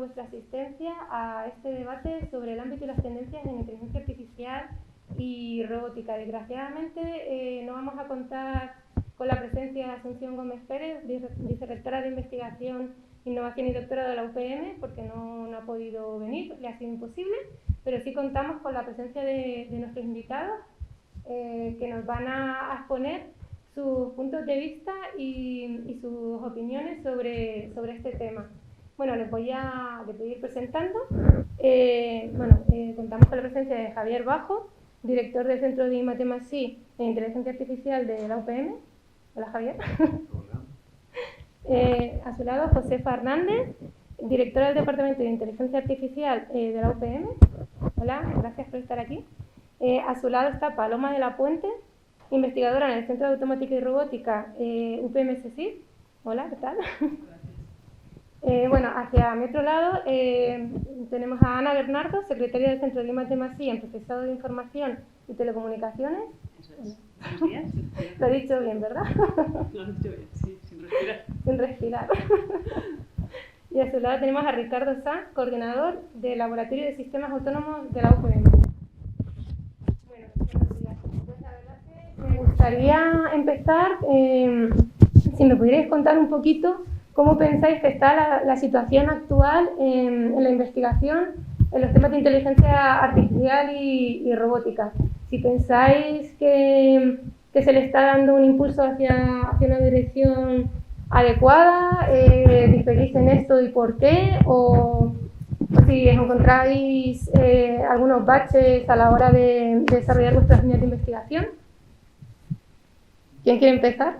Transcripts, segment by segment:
vuestra asistencia a este debate sobre el ámbito y las tendencias en inteligencia artificial y robótica. Desgraciadamente no vamos a contar con la presencia de Asunción Gómez Pérez, vicerrectora de Investigación, Innovación y Doctorado de la UPM, porque no ha podido venir, le ha sido imposible, pero sí contamos con la presencia de nuestros invitados que nos van a exponer sus puntos de vista y sus opiniones sobre este tema. Bueno, les voy a ir presentando. Contamos con la presencia de Javier Bajo, director del Centro de I+D+I en Inteligencia Artificial de la UPM. Hola, Javier. Hola. A su lado, Josefa Hernández, directora del Departamento de Inteligencia Artificial de la UPM. Hola, gracias por estar aquí. A su lado está Paloma de la Puente, investigadora en el Centro de Automática y Robótica UPM-CSIC. Hola, ¿qué tal? Hacia mi otro lado tenemos a Ana Bernardo, secretaria del Centro de I+D+I en Procesado de Información y Telecomunicaciones. Eso es. Buenos días. Lo he dicho bien, ¿verdad? Lo has dicho bien, sí, sin respirar. Sin respirar. Y a su lado tenemos a Ricardo Sanz, coordinador del Laboratorio de Sistemas Autónomos de la UPM. Bueno, buenos días. Pues la verdad es que me gustaría empezar, si me pudierais contar un poquito cómo pensáis que está la situación actual en la investigación en los temas de inteligencia artificial y robótica. Si pensáis que se le está dando un impulso hacia una dirección adecuada, diferís en esto y por qué, o si encontráis algunos baches a la hora de desarrollar vuestras líneas de investigación. ¿Quién quiere empezar?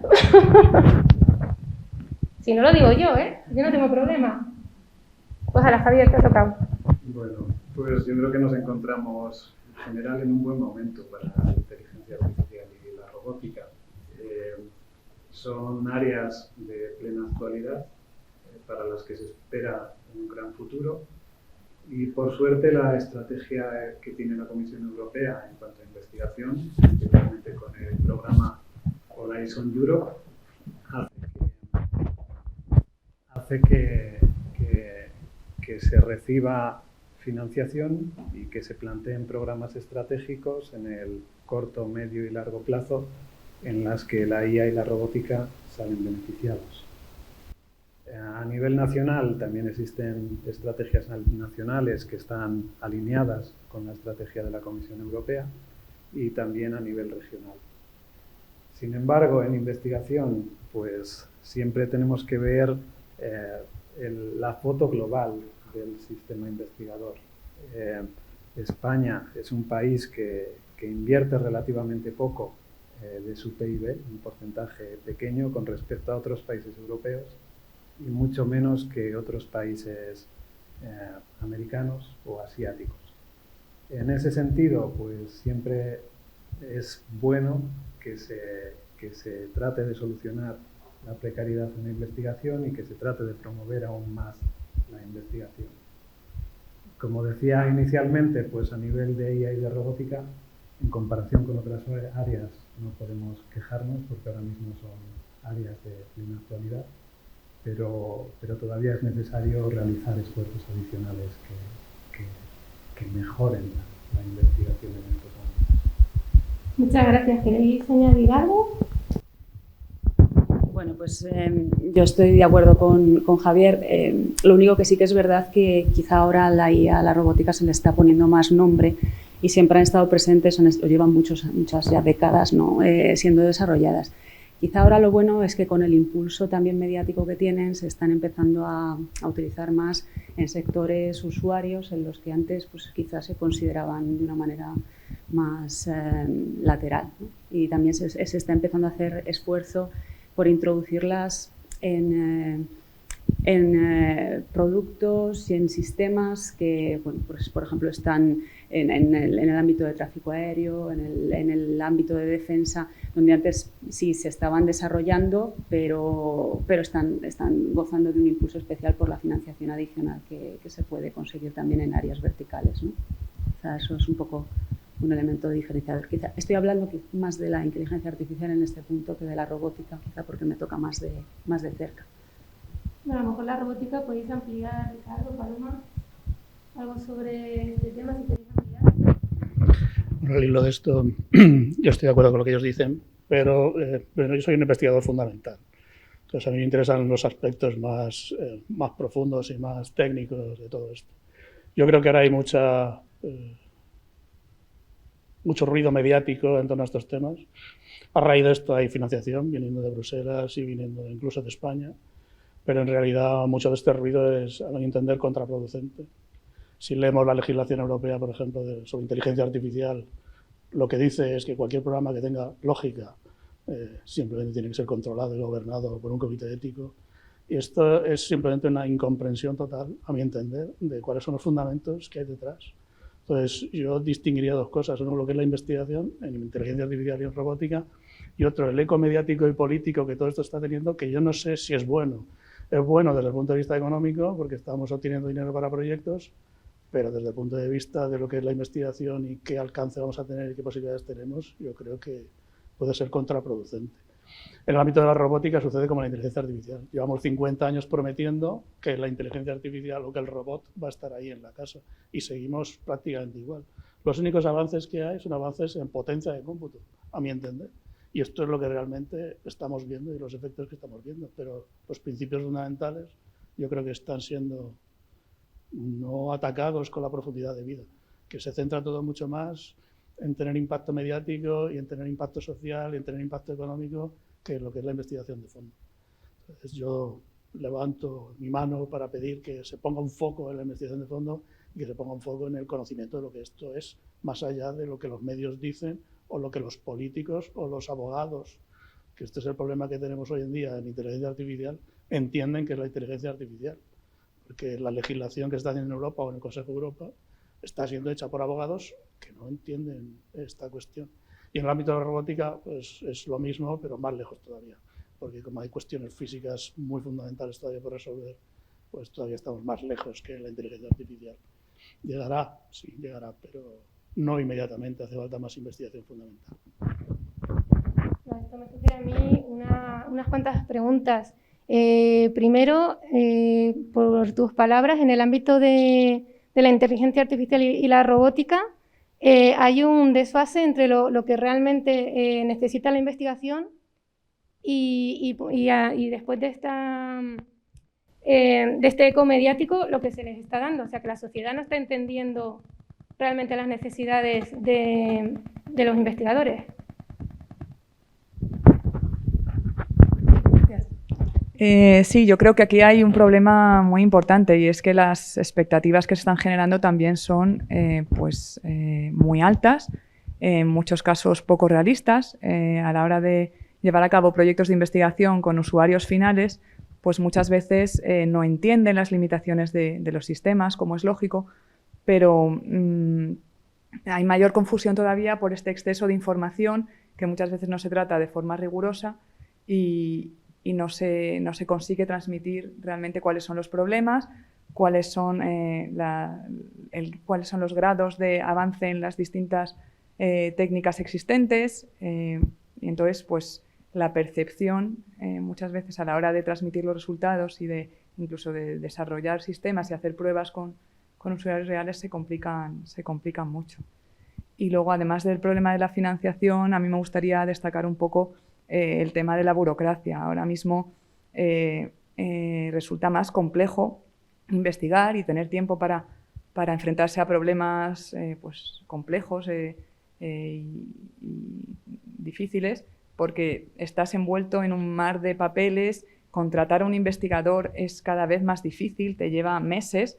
Si no lo digo yo, yo no tengo problema. Pues a la Javier, te ha tocado. Bueno, pues yo creo que nos encontramos en general en un buen momento para la inteligencia artificial y la robótica. Son áreas de plena actualidad para las que se espera un gran futuro y por suerte la estrategia que tiene la Comisión Europea en cuanto a investigación, especialmente con el programa Horizon Europe, hace que se reciba financiación y que se planteen programas estratégicos en el corto, medio y largo plazo en las que la IA y la robótica salen beneficiados. A nivel nacional también existen estrategias nacionales que están alineadas con la estrategia de la Comisión Europea y también a nivel regional. Sin embargo, en investigación, pues siempre tenemos que ver la foto global del sistema investigador. España es un país que invierte relativamente poco de su PIB, un porcentaje pequeño con respecto a otros países europeos y mucho menos que otros países americanos o asiáticos. En ese sentido, pues siempre es bueno que se trate de solucionar la precariedad en la investigación y que se trate de promover aún más la investigación. Como decía inicialmente, pues a nivel de IA y de robótica, en comparación con otras áreas no podemos quejarnos porque ahora mismo son áreas de plena actualidad, pero todavía es necesario realizar esfuerzos adicionales que mejoren la investigación en estos ámbitos. Muchas gracias. ¿Queréis añadir algo? Bueno, pues yo estoy de acuerdo con Javier. Lo único que sí que es verdad que quizá ahora la IA, la robótica, se le está poniendo más nombre y siempre han estado presentes, o llevan muchas ya décadas, ¿no? Siendo desarrolladas. Quizá ahora lo bueno es que con el impulso también mediático que tienen se están empezando a utilizar más en sectores usuarios en los que antes pues, quizás se consideraban de una manera más lateral, ¿no? Y también se está empezando a hacer esfuerzo por introducirlas en productos y en sistemas que, bueno, pues, por ejemplo, están en el ámbito de tráfico aéreo, en el ámbito de defensa, donde antes sí se estaban desarrollando, pero están gozando de un impulso especial por la financiación adicional que se puede conseguir también en áreas verticales, ¿no? O sea, eso es un poco un elemento diferenciador. Quizá estoy hablando más de la inteligencia artificial en este punto que de la robótica, quizá porque me toca más de cerca. Bueno, a lo mejor la robótica podéis ampliar, Ricardo, Paloma, algo sobre este tema, si queréis ampliar. Bueno, al hilo de esto, yo estoy de acuerdo con lo que ellos dicen, pero yo soy un investigador fundamental. Entonces, a mí me interesan los aspectos más profundos y más técnicos de todo esto. Yo creo que ahora hay mucho ruido mediático en torno a estos temas. A raíz de esto hay financiación viniendo de Bruselas y viniendo incluso de España, pero en realidad mucho de este ruido es, a mi entender, contraproducente. Si leemos la legislación europea, por ejemplo, sobre inteligencia artificial, lo que dice es que cualquier programa que tenga lógica simplemente tiene que ser controlado y gobernado por un comité ético. Y esto es simplemente una incomprensión total, a mi entender, de cuáles son los fundamentos que hay detrás. Entonces, yo distinguiría dos cosas. Uno, lo que es la investigación en inteligencia artificial y en robótica, y otro, el eco mediático y político que todo esto está teniendo, que yo no sé si es bueno. Es bueno desde el punto de vista económico, porque estamos obteniendo dinero para proyectos, pero desde el punto de vista de lo que es la investigación y qué alcance vamos a tener y qué posibilidades tenemos, yo creo que puede ser contraproducente. En el ámbito de la robótica sucede como la inteligencia artificial. Llevamos 50 años prometiendo que la inteligencia artificial o que el robot va a estar ahí en la casa y seguimos prácticamente igual. Los únicos avances que hay son avances en potencia de cómputo, a mi entender. Y esto es lo que realmente estamos viendo y los efectos que estamos viendo. Pero los principios fundamentales yo creo que están siendo no atacados con la profundidad de vida, que se centra todo mucho más en tener impacto mediático y en tener impacto social y en tener impacto económico que lo que es la investigación de fondo. Entonces yo levanto mi mano para pedir que se ponga un foco en la investigación de fondo y que se ponga un foco en el conocimiento de lo que esto es, más allá de lo que los medios dicen o lo que los políticos o los abogados, que este es el problema que tenemos hoy en día en inteligencia artificial, entienden que es la inteligencia artificial. Porque la legislación que está haciendo en Europa o en el Consejo de Europa está siendo hecha por abogados que no entienden esta cuestión. Y en el ámbito de la robótica pues es lo mismo, pero más lejos todavía. Porque como hay cuestiones físicas muy fundamentales todavía por resolver, pues todavía estamos más lejos que la inteligencia artificial. Llegará, sí, llegará, pero no inmediatamente, hace falta más investigación fundamental. Esto me sugiere a mí unas cuantas preguntas. Primero, por tus palabras, en el ámbito de la inteligencia artificial y la robótica, hay un desfase entre lo que realmente necesita la investigación y después de este eco mediático, lo que se les está dando. O sea, que la sociedad no está entendiendo realmente las necesidades de los investigadores. Sí, yo creo que aquí hay un problema muy importante y es que las expectativas que se están generando también son muy altas, en muchos casos poco realistas. A la hora de llevar a cabo proyectos de investigación con usuarios finales, pues muchas veces no entienden las limitaciones de los sistemas, como es lógico, pero hay mayor confusión todavía por este exceso de información que muchas veces no se trata de forma rigurosa y no se consigue transmitir realmente cuáles son los problemas, cuáles son los grados de avance en las distintas técnicas existentes. Y entonces, pues, la percepción muchas veces a la hora de transmitir los resultados y incluso de desarrollar sistemas y hacer pruebas con usuarios reales se complican mucho. Y luego, además del problema de la financiación, a mí me gustaría destacar un poco el tema de la burocracia. Ahora mismo resulta más complejo investigar y tener tiempo para enfrentarse a problemas complejos y difíciles, porque estás envuelto en un mar de papeles. Contratar a un investigador es cada vez más difícil, te lleva meses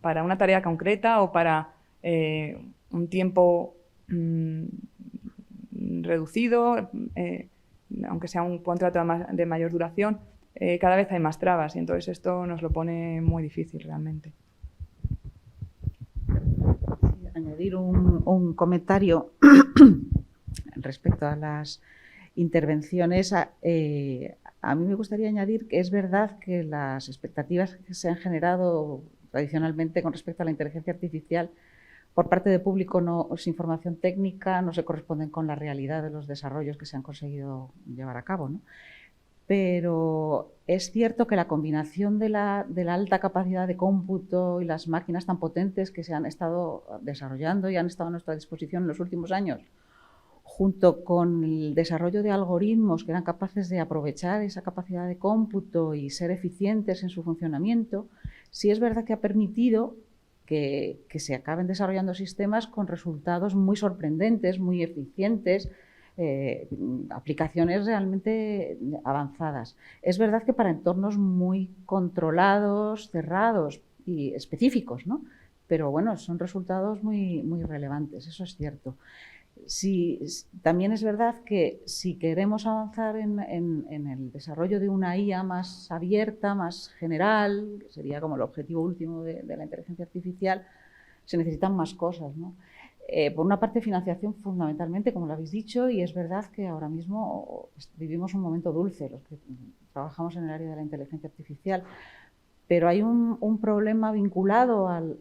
para una tarea concreta o para un tiempo reducido, aunque sea un contrato de mayor duración, cada vez hay más trabas y entonces esto nos lo pone muy difícil realmente. Sí, añadir un comentario respecto a las intervenciones. A mí me gustaría añadir que es verdad que las expectativas que se han generado tradicionalmente con respecto a la inteligencia artificial por parte del público no es información técnica, no se corresponden con la realidad de los desarrollos que se han conseguido llevar a cabo, ¿no? pero es cierto que la combinación de la alta capacidad de cómputo y las máquinas tan potentes que se han estado desarrollando y han estado a nuestra disposición en los últimos años, junto con el desarrollo de algoritmos que eran capaces de aprovechar esa capacidad de cómputo y ser eficientes en su funcionamiento, sí es verdad que ha permitido que se acaben desarrollando sistemas con resultados muy sorprendentes, muy eficientes, aplicaciones realmente avanzadas. Es verdad que para entornos muy controlados, cerrados y específicos, ¿no? Pero bueno, son resultados muy, muy relevantes, eso es cierto. Sí, también es verdad que si queremos avanzar en el desarrollo de una IA más abierta, más general, que sería como el objetivo último de la inteligencia artificial, se necesitan más cosas, ¿no? Por una parte, financiación fundamentalmente, como lo habéis dicho, y es verdad que ahora mismo vivimos un momento dulce, los que trabajamos en el área de la inteligencia artificial, pero hay un problema vinculado al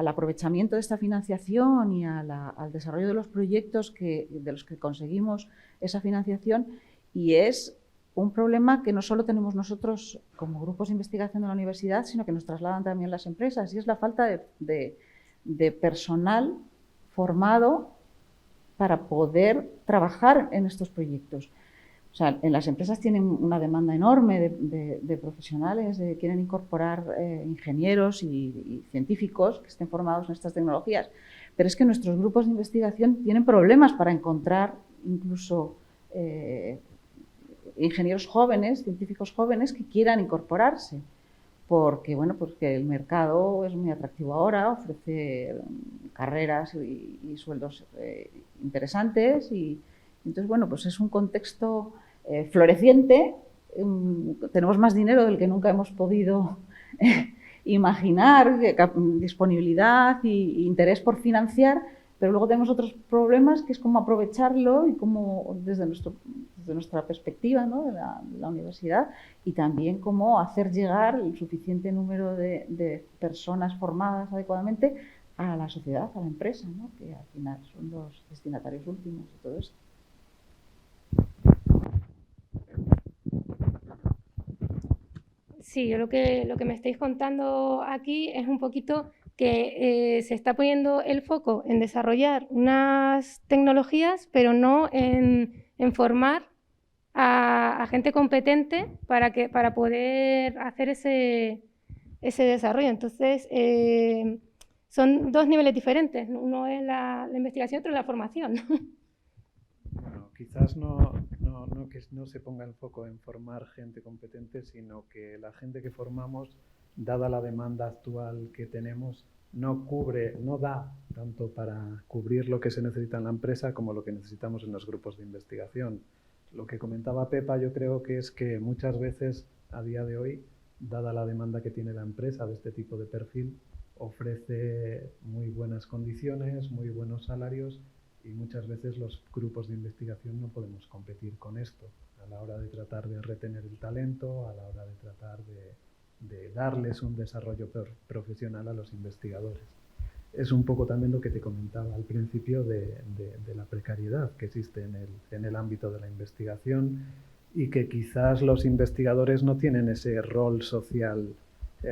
aprovechamiento de esta financiación y al desarrollo de los proyectos de los que conseguimos esa financiación, y es un problema que no solo tenemos nosotros como grupos de investigación de la universidad, sino que nos trasladan también las empresas, y es la falta de personal formado para poder trabajar en estos proyectos. O sea, en las empresas tienen una demanda enorme de profesionales, quieren incorporar ingenieros y científicos que estén formados en estas tecnologías, pero es que nuestros grupos de investigación tienen problemas para encontrar incluso ingenieros jóvenes, científicos jóvenes que quieran incorporarse. Porque, bueno, porque el mercado es muy atractivo ahora, ofrece carreras y sueldos interesantes, y entonces, bueno, pues es un contexto floreciente. Tenemos más dinero del que nunca hemos podido imaginar, disponibilidad e interés por financiar, pero luego tenemos otros problemas, que es cómo aprovecharlo y cómo, desde nuestra perspectiva, ¿no?, de la universidad, y también cómo hacer llegar el suficiente número de personas formadas adecuadamente a la sociedad, a la empresa, ¿no?, que al final son los destinatarios últimos de todo esto. Sí, yo lo que me estáis contando aquí es un poquito que se está poniendo el foco en desarrollar unas tecnologías, pero no en formar a gente competente para poder hacer ese desarrollo. Entonces, son dos niveles diferentes. Uno es la investigación y otro es la formación. Bueno, quizás no que no se ponga el foco en formar gente competente, sino que la gente que formamos, dada la demanda actual que tenemos, no da tanto para cubrir lo que se necesita en la empresa como lo que necesitamos en los grupos de investigación. Lo que comentaba Pepa, yo creo que es que muchas veces, a día de hoy, dada la demanda que tiene la empresa de este tipo de perfil, ofrece muy buenas condiciones, muy buenos salarios, y muchas veces los grupos de investigación no podemos competir con esto a la hora de tratar de retener el talento, a la hora de tratar de darles un desarrollo profesional a los investigadores. Es un poco también lo que te comentaba al principio de la precariedad que existe en el ámbito de la investigación, y que quizás los investigadores no tienen ese rol social.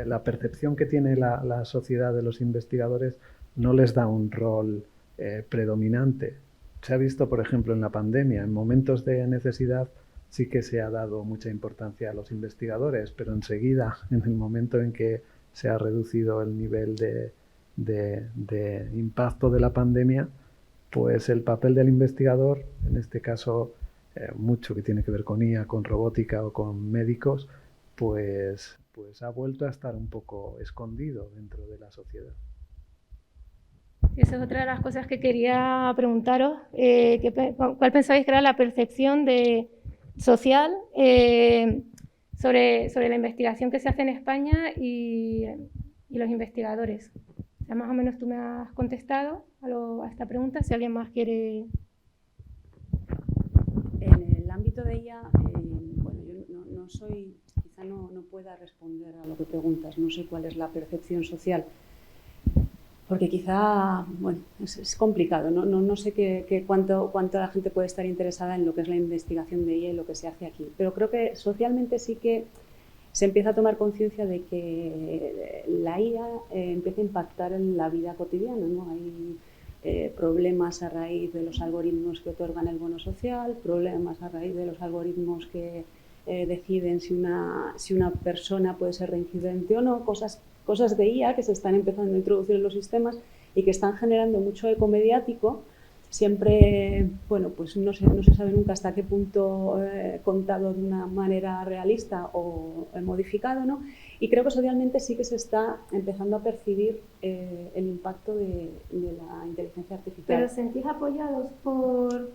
La percepción que tiene la sociedad de los investigadores no les da un rol predominante. Se ha visto, por ejemplo, en la pandemia, en momentos de necesidad sí que se ha dado mucha importancia a los investigadores, pero enseguida, en el momento en que se ha reducido el nivel de impacto de la pandemia, pues el papel del investigador, en este caso mucho que tiene que ver con IA, con robótica o con médicos, pues ha vuelto a estar un poco escondido dentro de la sociedad. Esa es otra de las cosas que quería preguntaros. ¿Cuál pensabais que era la percepción social sobre la investigación que se hace en España y los investigadores? O sea, más o menos tú me has contestado a esta pregunta. Si alguien más quiere... En el ámbito de ella, bueno, yo no soy, quizá no pueda responder a lo que preguntas, no sé cuál es la percepción social. porque quizá, bueno, es complicado, no sé cuánto la gente puede estar interesada en lo que es la investigación de IA y lo que se hace aquí, pero creo que socialmente sí que se empieza a tomar conciencia de que la IA empieza a impactar en la vida cotidiana, ¿no? Hay problemas a raíz de los algoritmos que otorgan el bono social, problemas a raíz de los algoritmos que deciden si una persona puede ser reincidente o no, cosas de IA que se están empezando a introducir en los sistemas y que están generando mucho eco mediático. Siempre, bueno, pues no se sabe nunca hasta qué punto contado de una manera realista o modificado, ¿no? Y creo que socialmente sí que se está empezando a percibir el impacto de la inteligencia artificial. ¿Pero os sentís apoyados por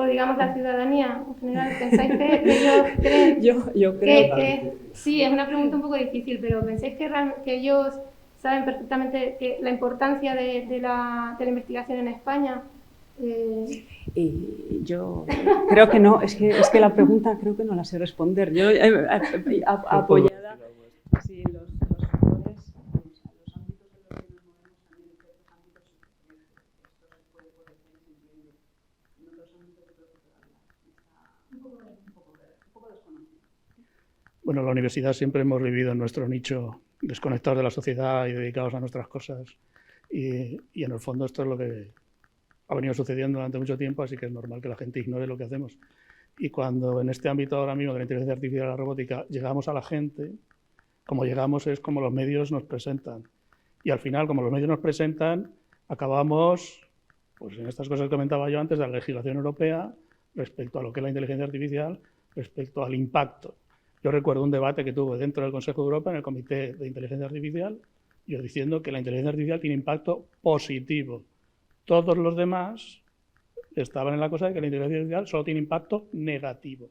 digamos, la ciudadanía en general? ¿Pensáis que ellos creen yo creo que sí, es una pregunta un poco difícil, pero ¿pensáis que ellos saben perfectamente la importancia de la investigación en España? Y yo creo que no, es que la pregunta creo que no la sé responder. Yo apoyada, sí, los factores, los ámbitos en los que nos movemos también, en ciertos ámbitos esto se puede potenciar y se entiende. En otros ámbitos creo que todavía está un poco desconocido. Bueno, la universidad siempre hemos vivido en nuestro nicho, desconectados de la sociedad y dedicados a nuestras cosas. Y en el fondo esto es lo que ha venido sucediendo durante mucho tiempo, así que es normal que la gente ignore lo que hacemos. Y cuando en este ámbito ahora mismo de la inteligencia artificial y la robótica llegamos a la gente, como llegamos es como los medios nos presentan. Y al final, como los medios nos presentan, acabamos, pues en estas cosas que comentaba yo antes, de la legislación europea respecto a lo que es la inteligencia artificial, respecto al impacto. Yo recuerdo un debate que tuve dentro del Consejo de Europa, en el Comité de Inteligencia Artificial, yo diciendo que la inteligencia artificial tiene impacto positivo. Todos los demás estaban en la cosa de que la inteligencia artificial solo tiene impacto negativo.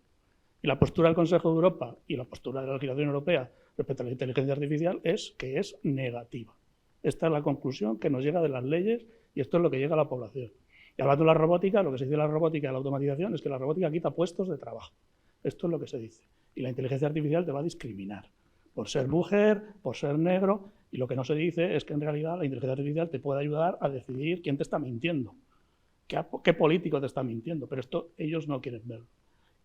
Y la postura del Consejo de Europa y la postura de la legislación europea respecto a la inteligencia artificial es que es negativa. Esta es la conclusión que nos llega de las leyes y esto es lo que llega a la población. Y hablando de la robótica, lo que se dice de la robótica y la automatización es que la robótica quita puestos de trabajo. Esto es lo que se dice. Y la inteligencia artificial te va a discriminar por ser mujer, por ser negro, y lo que no se dice es que en realidad la inteligencia artificial te puede ayudar a decidir quién te está mintiendo, qué político te está mintiendo, pero esto ellos no quieren verlo.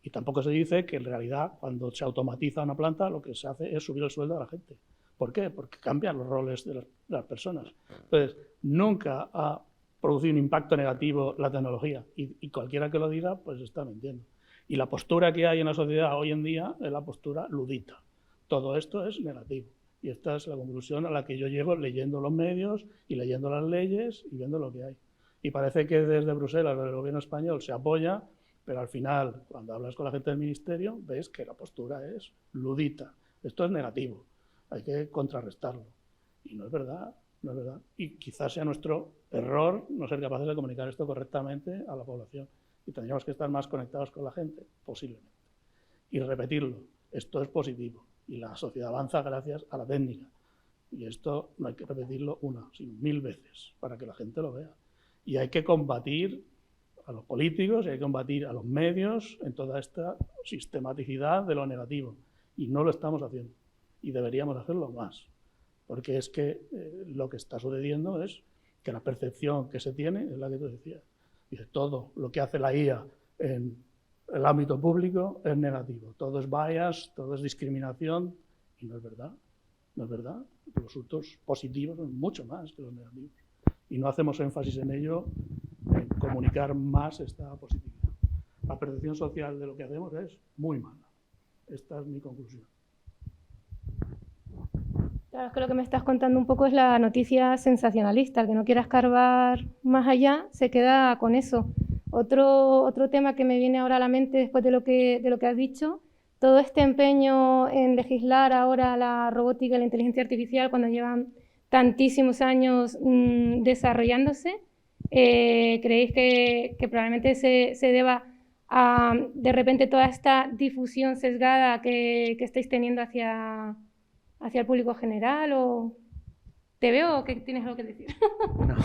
Y tampoco se dice que en realidad cuando se automatiza una planta lo que se hace es subir el sueldo a la gente. ¿Por qué? Porque cambian los roles de las personas. Entonces, nunca ha producido un impacto negativo la tecnología y cualquiera que lo diga pues está mintiendo. Y la postura que hay en la sociedad hoy en día es la postura ludita. Todo esto es negativo. Y esta es la conclusión a la que yo llego leyendo los medios y leyendo las leyes y viendo lo que hay. Y parece que desde Bruselas, desde el gobierno español, se apoya, pero al final, cuando hablas con la gente del ministerio, ves que la postura es ludita. Esto es negativo. Hay que contrarrestarlo. Y no es verdad, no es verdad. Y quizás sea nuestro error no ser capaces de comunicar esto correctamente a la población. Y tendríamos que estar más conectados con la gente, posiblemente. Y repetirlo. Esto es positivo. Y la sociedad avanza gracias a la técnica. Y esto no hay que repetirlo una, sino 1000 veces para que la gente lo vea. Y hay que combatir a los políticos y hay que combatir a los medios en toda esta sistematicidad de lo negativo. Y no lo estamos haciendo. Y deberíamos hacerlo más. Porque es que lo que está sucediendo es que la percepción que se tiene es la que tú decías. Dice, todo lo que hace la IA en el ámbito público es negativo. Todo es bias, todo es discriminación. Y no es verdad. No es verdad. Los resultados positivos son mucho más que los negativos. Y no hacemos énfasis en ello, en comunicar más esta positividad. La percepción social de lo que hacemos es muy mala. Esta es mi conclusión. Claro, es que lo que me estás contando un poco es la noticia sensacionalista. El que no quiera escarbar más allá se queda con eso. Otro tema que me viene ahora a la mente después de lo que has dicho, todo este empeño en legislar ahora la robótica y la inteligencia artificial cuando llevan tantísimos años desarrollándose, ¿creéis que probablemente se deba a de repente toda esta difusión sesgada que estáis teniendo hacia el público general? ¿O te veo que tienes algo que decir? No.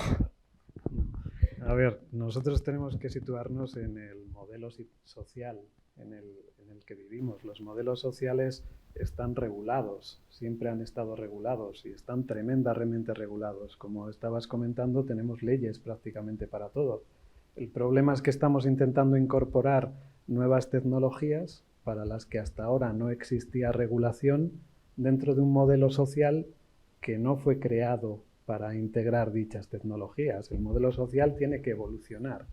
A ver, nosotros tenemos que situarnos en el modelo social en el que vivimos. Los modelos sociales están regulados, siempre han estado regulados y están tremendamente regulados. Como estabas comentando, tenemos leyes prácticamente para todo. El problema es que estamos intentando incorporar nuevas tecnologías para las que hasta ahora no existía regulación dentro de un modelo social que no fue creado para integrar dichas tecnologías. El modelo social tiene que evolucionar.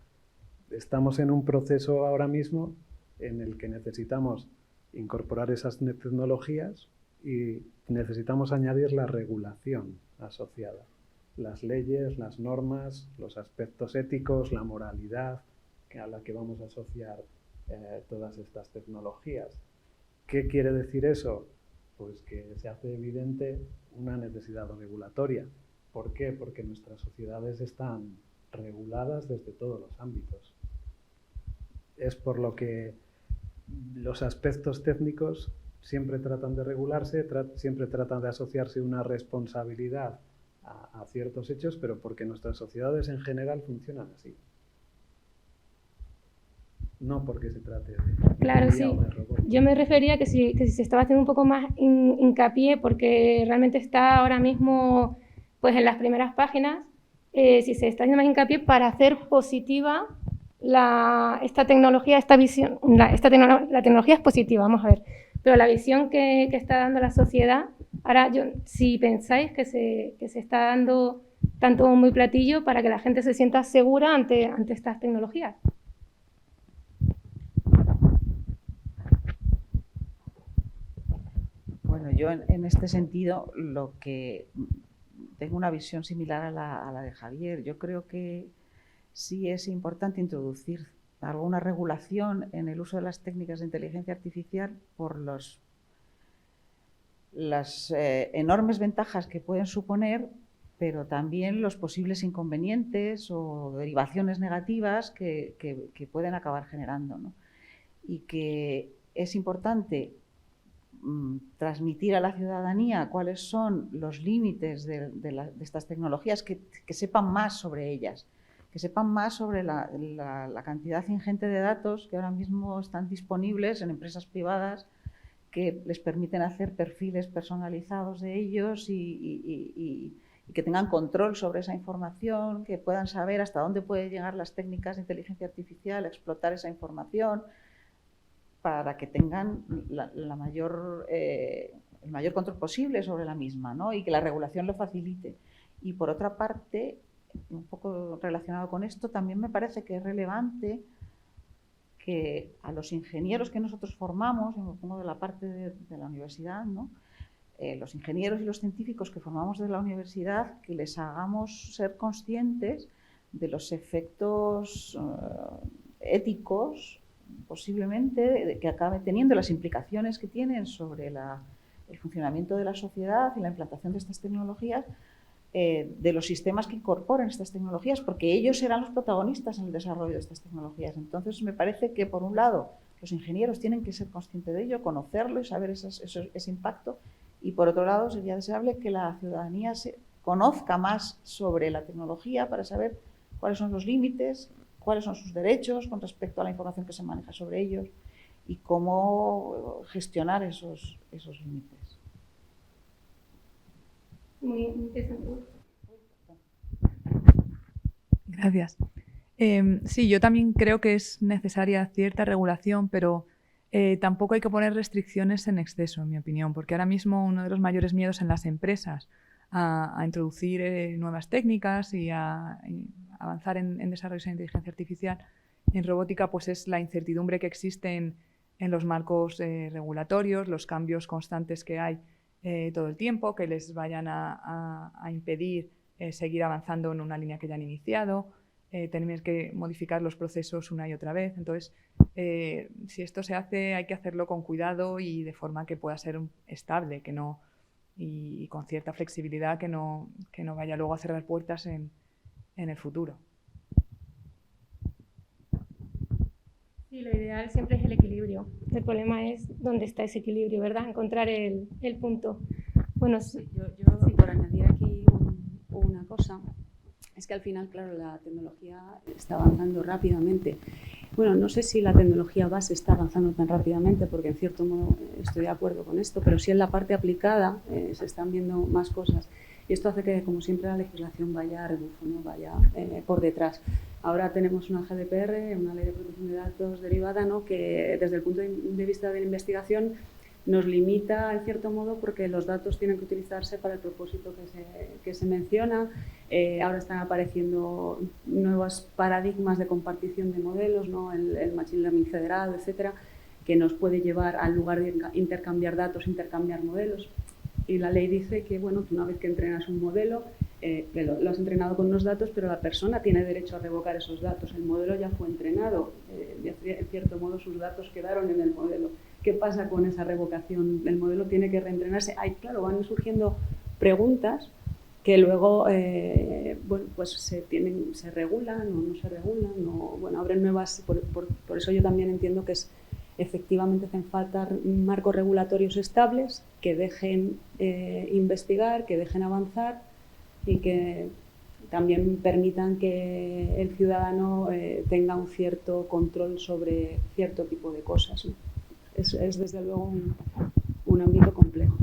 Estamos en un proceso ahora mismo en el que necesitamos incorporar esas tecnologías y necesitamos añadir la regulación asociada. Las leyes, las normas, los aspectos éticos, la moralidad a la que vamos a asociar todas estas tecnologías. ¿Qué quiere decir eso? Pues que se hace evidente una necesidad regulatoria. ¿Por qué? Porque nuestras sociedades están reguladas desde todos los ámbitos. Es por lo que los aspectos técnicos siempre tratan de regularse, siempre tratan de asociarse una responsabilidad a ciertos hechos, pero porque nuestras sociedades en general funcionan así. No porque se trate de claro, sí. Yo me refería que si se estaba haciendo un poco más hincapié, porque realmente está ahora mismo pues en las primeras páginas, si se está haciendo más hincapié para hacer positiva esta tecnología, esta visión. La tecnología es positiva, vamos a ver, pero la visión que está dando la sociedad, ahora si pensáis que se está dando tanto bombo y platillo para que la gente se sienta segura ante estas tecnologías. Bueno, yo en este sentido tengo una visión similar a la de Javier. Yo creo que sí es importante introducir alguna regulación en el uso de las técnicas de inteligencia artificial por las enormes ventajas que pueden suponer, pero también los posibles inconvenientes o derivaciones negativas que pueden acabar generando, ¿no? Y que es importante transmitir a la ciudadanía cuáles son los límites de estas tecnologías, que sepan más sobre ellas, que sepan más sobre la cantidad ingente de datos que ahora mismo están disponibles en empresas privadas que les permiten hacer perfiles personalizados de ellos y que tengan control sobre esa información, que puedan saber hasta dónde pueden llegar las técnicas de inteligencia artificial, explotar esa información, para que tengan el mayor control posible sobre la misma, ¿no? Y que la regulación lo facilite. Y por otra parte, un poco relacionado con esto, también me parece que es relevante que a los ingenieros que nosotros formamos, y me pongo de la parte de la universidad, ¿no? Los ingenieros y los científicos que formamos de la universidad, que les hagamos ser conscientes de los efectos éticos, posiblemente, que acabe teniendo, las implicaciones que tienen sobre el funcionamiento de la sociedad y la implantación de estas tecnologías, de los sistemas que incorporen estas tecnologías, porque ellos serán los protagonistas en el desarrollo de estas tecnologías. Entonces, me parece que, por un lado, los ingenieros tienen que ser conscientes de ello, conocerlo y saber ese impacto, y por otro lado, sería deseable que la ciudadanía conozca más sobre la tecnología para saber cuáles son los límites, cuáles son sus derechos con respecto a la información que se maneja sobre ellos y cómo gestionar esos límites. Muy interesante. Gracias. Sí, yo también creo que es necesaria cierta regulación, pero tampoco hay que poner restricciones en exceso, en mi opinión, porque ahora mismo uno de los mayores miedos en las empresas a introducir nuevas técnicas y a avanzar en desarrollos de inteligencia artificial en robótica, pues es la incertidumbre que existe en los marcos regulatorios, los cambios constantes que hay todo el tiempo, que les vayan a impedir seguir avanzando en una línea que ya han iniciado, tener que modificar los procesos una y otra vez. Entonces, si esto se hace, hay que hacerlo con cuidado y de forma que pueda ser estable, que no, y con cierta flexibilidad, que no vaya luego a cerrar puertas en el futuro. Sí, lo ideal siempre es el equilibrio. El problema es dónde está ese equilibrio, ¿verdad? Encontrar el punto. Bueno, sí, yo por añadir aquí una cosa, es que al final, claro, la tecnología está avanzando rápidamente Bueno, no sé si la tecnología base está avanzando tan rápidamente, porque en cierto modo estoy de acuerdo con esto, pero sí en la parte aplicada se están viendo más cosas. Y esto hace que, como siempre, la legislación vaya a rebufo, ¿no? Vaya por detrás. Ahora tenemos una GDPR, una Ley de Protección de Datos derivada, ¿no? Que desde el punto de vista de la investigación nos limita, en cierto modo, porque los datos tienen que utilizarse para el propósito que se menciona. Ahora están apareciendo nuevos paradigmas de compartición de modelos, ¿no? El Machine Learning federal, etcétera, que nos puede llevar, al lugar de intercambiar datos, intercambiar modelos. Y la ley dice que, bueno, que una vez que entrenas un modelo, que lo has entrenado con unos datos, pero la persona tiene derecho a revocar esos datos. El modelo ya fue entrenado, en cierto modo sus datos quedaron en el modelo. ¿Qué pasa con esa revocación? El modelo tiene que reentrenarse. Claro, van surgiendo preguntas que luego bueno, pues se regulan o no se regulan. Bueno, abren nuevas. Por eso yo también entiendo que efectivamente hacen falta marcos regulatorios estables que dejen investigar, que dejen avanzar y que también permitan que el ciudadano tenga un cierto control sobre cierto tipo de cosas, ¿no? Es desde luego un ámbito complejo.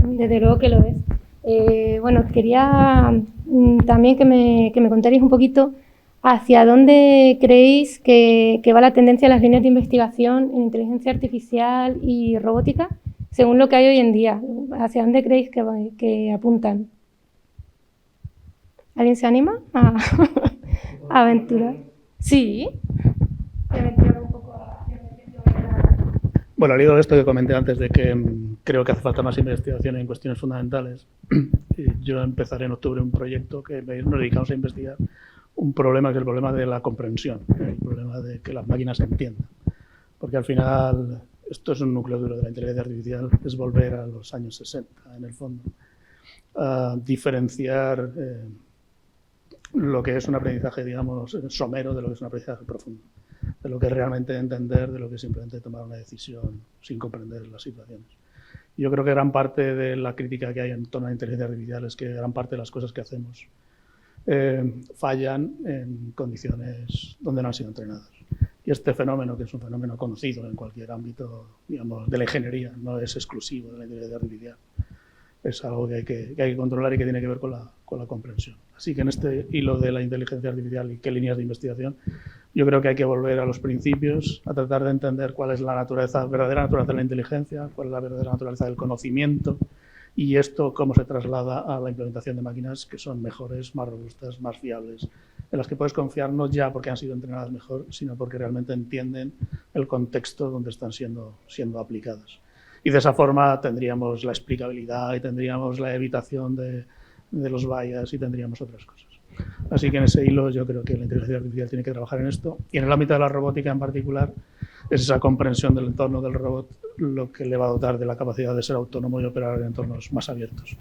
Desde luego que lo es. Bueno, quería también que me contarais un poquito hacia dónde creéis que va la tendencia de las líneas de investigación en inteligencia artificial y robótica, según lo que hay hoy en día. ¿Hacia dónde creéis que apuntan? ¿Alguien se anima a aventurar? Sí. Bueno, al hilo de esto que comenté antes de que creo que hace falta más investigación en cuestiones fundamentales, yo empezaré en octubre un proyecto que nos dedicamos a investigar un problema que es el problema de la comprensión, el problema de que las máquinas entiendan. Porque al final, esto es un núcleo duro de la inteligencia artificial, es volver a los años 60, en el fondo, a diferenciar lo que es un aprendizaje, digamos, somero de lo que es un aprendizaje profundo, de lo que es realmente entender, de lo que es simplemente tomar una decisión sin comprender las situaciones. Yo creo que gran parte de la crítica que hay en torno a la inteligencia artificial es que gran parte de las cosas que hacemos fallan en condiciones donde no han sido entrenadas. Y este fenómeno, que es un fenómeno conocido en cualquier ámbito, digamos, de la ingeniería, no es exclusivo de la inteligencia artificial. Es algo que hay que controlar y que tiene que ver con la comprensión. Así que en este hilo de la inteligencia artificial y qué líneas de investigación, yo creo que hay que volver a los principios, a tratar de entender cuál es la verdadera naturaleza de la inteligencia, cuál es la verdadera naturaleza del conocimiento y esto cómo se traslada a la implementación de máquinas que son mejores, más robustas, más fiables, en las que puedes confiar no ya porque han sido entrenadas mejor, sino porque realmente entienden el contexto donde están siendo aplicadas. Y de esa forma tendríamos la explicabilidad y tendríamos la evitación de los bias y tendríamos otras cosas. Así que en ese hilo yo creo que la inteligencia artificial tiene que trabajar en esto. Y en el ámbito de la robótica en particular, es esa comprensión del entorno del robot lo que le va a dotar de la capacidad de ser autónomo y operar en entornos más abiertos.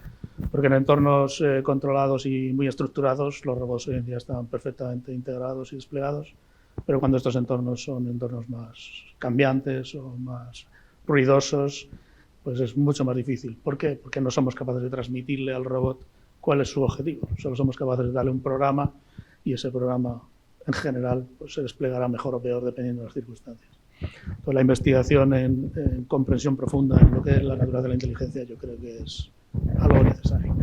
Porque en entornos controlados y muy estructurados, los robots hoy en día están perfectamente integrados y desplegados, pero cuando estos entornos son entornos más cambiantes o más ruidosos, pues es mucho más difícil. ¿Por qué? Porque no somos capaces de transmitirle al robot cuál es su objetivo. Solo somos capaces de darle un programa y ese programa, en general, pues se desplegará mejor o peor dependiendo de las circunstancias. Entonces, la investigación en comprensión profunda en lo que es la naturaleza de la inteligencia yo creo que es algo necesario.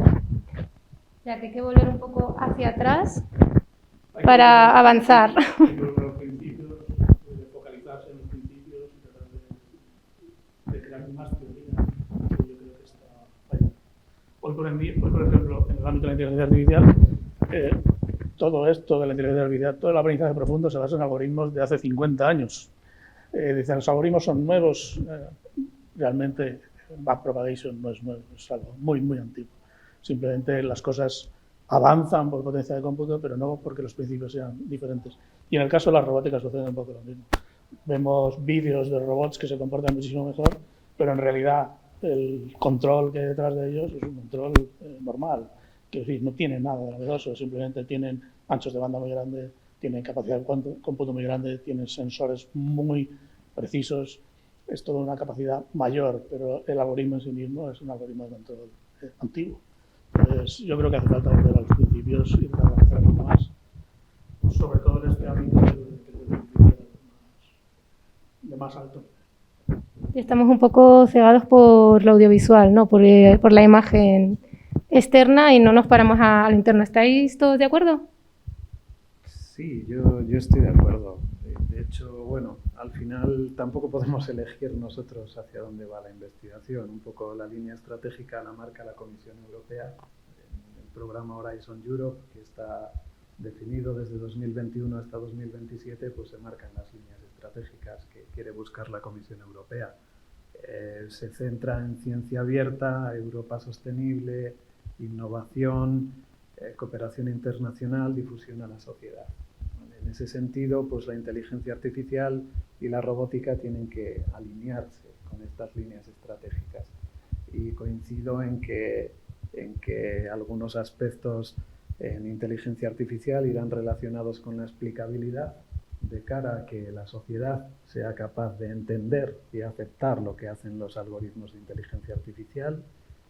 Ya que hay que volver un poco hacia atrás para avanzar. Focalizarse en los principios y tratar de crear más teoría, que yo creo que está fallando. Hoy, por ejemplo, en el ámbito de la inteligencia artificial, todo esto de la inteligencia artificial, todo el aprendizaje profundo se basa en algoritmos de hace 50 años. Dicen, los algoritmos son nuevos. Realmente, backpropagation no es nuevo, es algo muy, muy antiguo. Simplemente las cosas avanzan por potencia de cómputo, pero no porque los principios sean diferentes. Y en el caso de la robótica sucede un poco lo mismo. Vemos vídeos de robots que se comportan muchísimo mejor, pero en realidad el control que hay detrás de ellos es un control normal, que no tiene nada de novedoso, simplemente tienen anchos de banda muy grandes, tienen capacidad de cómputo muy grande, tienen sensores muy precisos, es toda una capacidad mayor, pero el algoritmo en sí mismo es un algoritmo de control antiguo. Entonces, yo creo que hace falta volver a los principios y tratar de hacer algo más, sobre todo en este ámbito del más alto. Estamos un poco cegados por lo audiovisual, ¿no? Por la imagen externa y no nos paramos a lo interno. ¿Estáis todos de acuerdo? Sí, yo estoy de acuerdo. De hecho, bueno, al final tampoco podemos elegir nosotros hacia dónde va la investigación. Un poco la línea estratégica la marca la Comisión Europea en el programa Horizon Europe, que está definido desde 2021 hasta 2027, pues se marcan las líneas estratégicas que quiere buscar la Comisión Europea. Se centra en ciencia abierta, Europa sostenible, innovación, cooperación internacional, difusión a la sociedad. En ese sentido, pues la inteligencia artificial y la robótica tienen que alinearse con estas líneas estratégicas. Y coincido en que algunos aspectos en inteligencia artificial irán relacionados con la explicabilidad de cara a que la sociedad sea capaz de entender y aceptar lo que hacen los algoritmos de inteligencia artificial.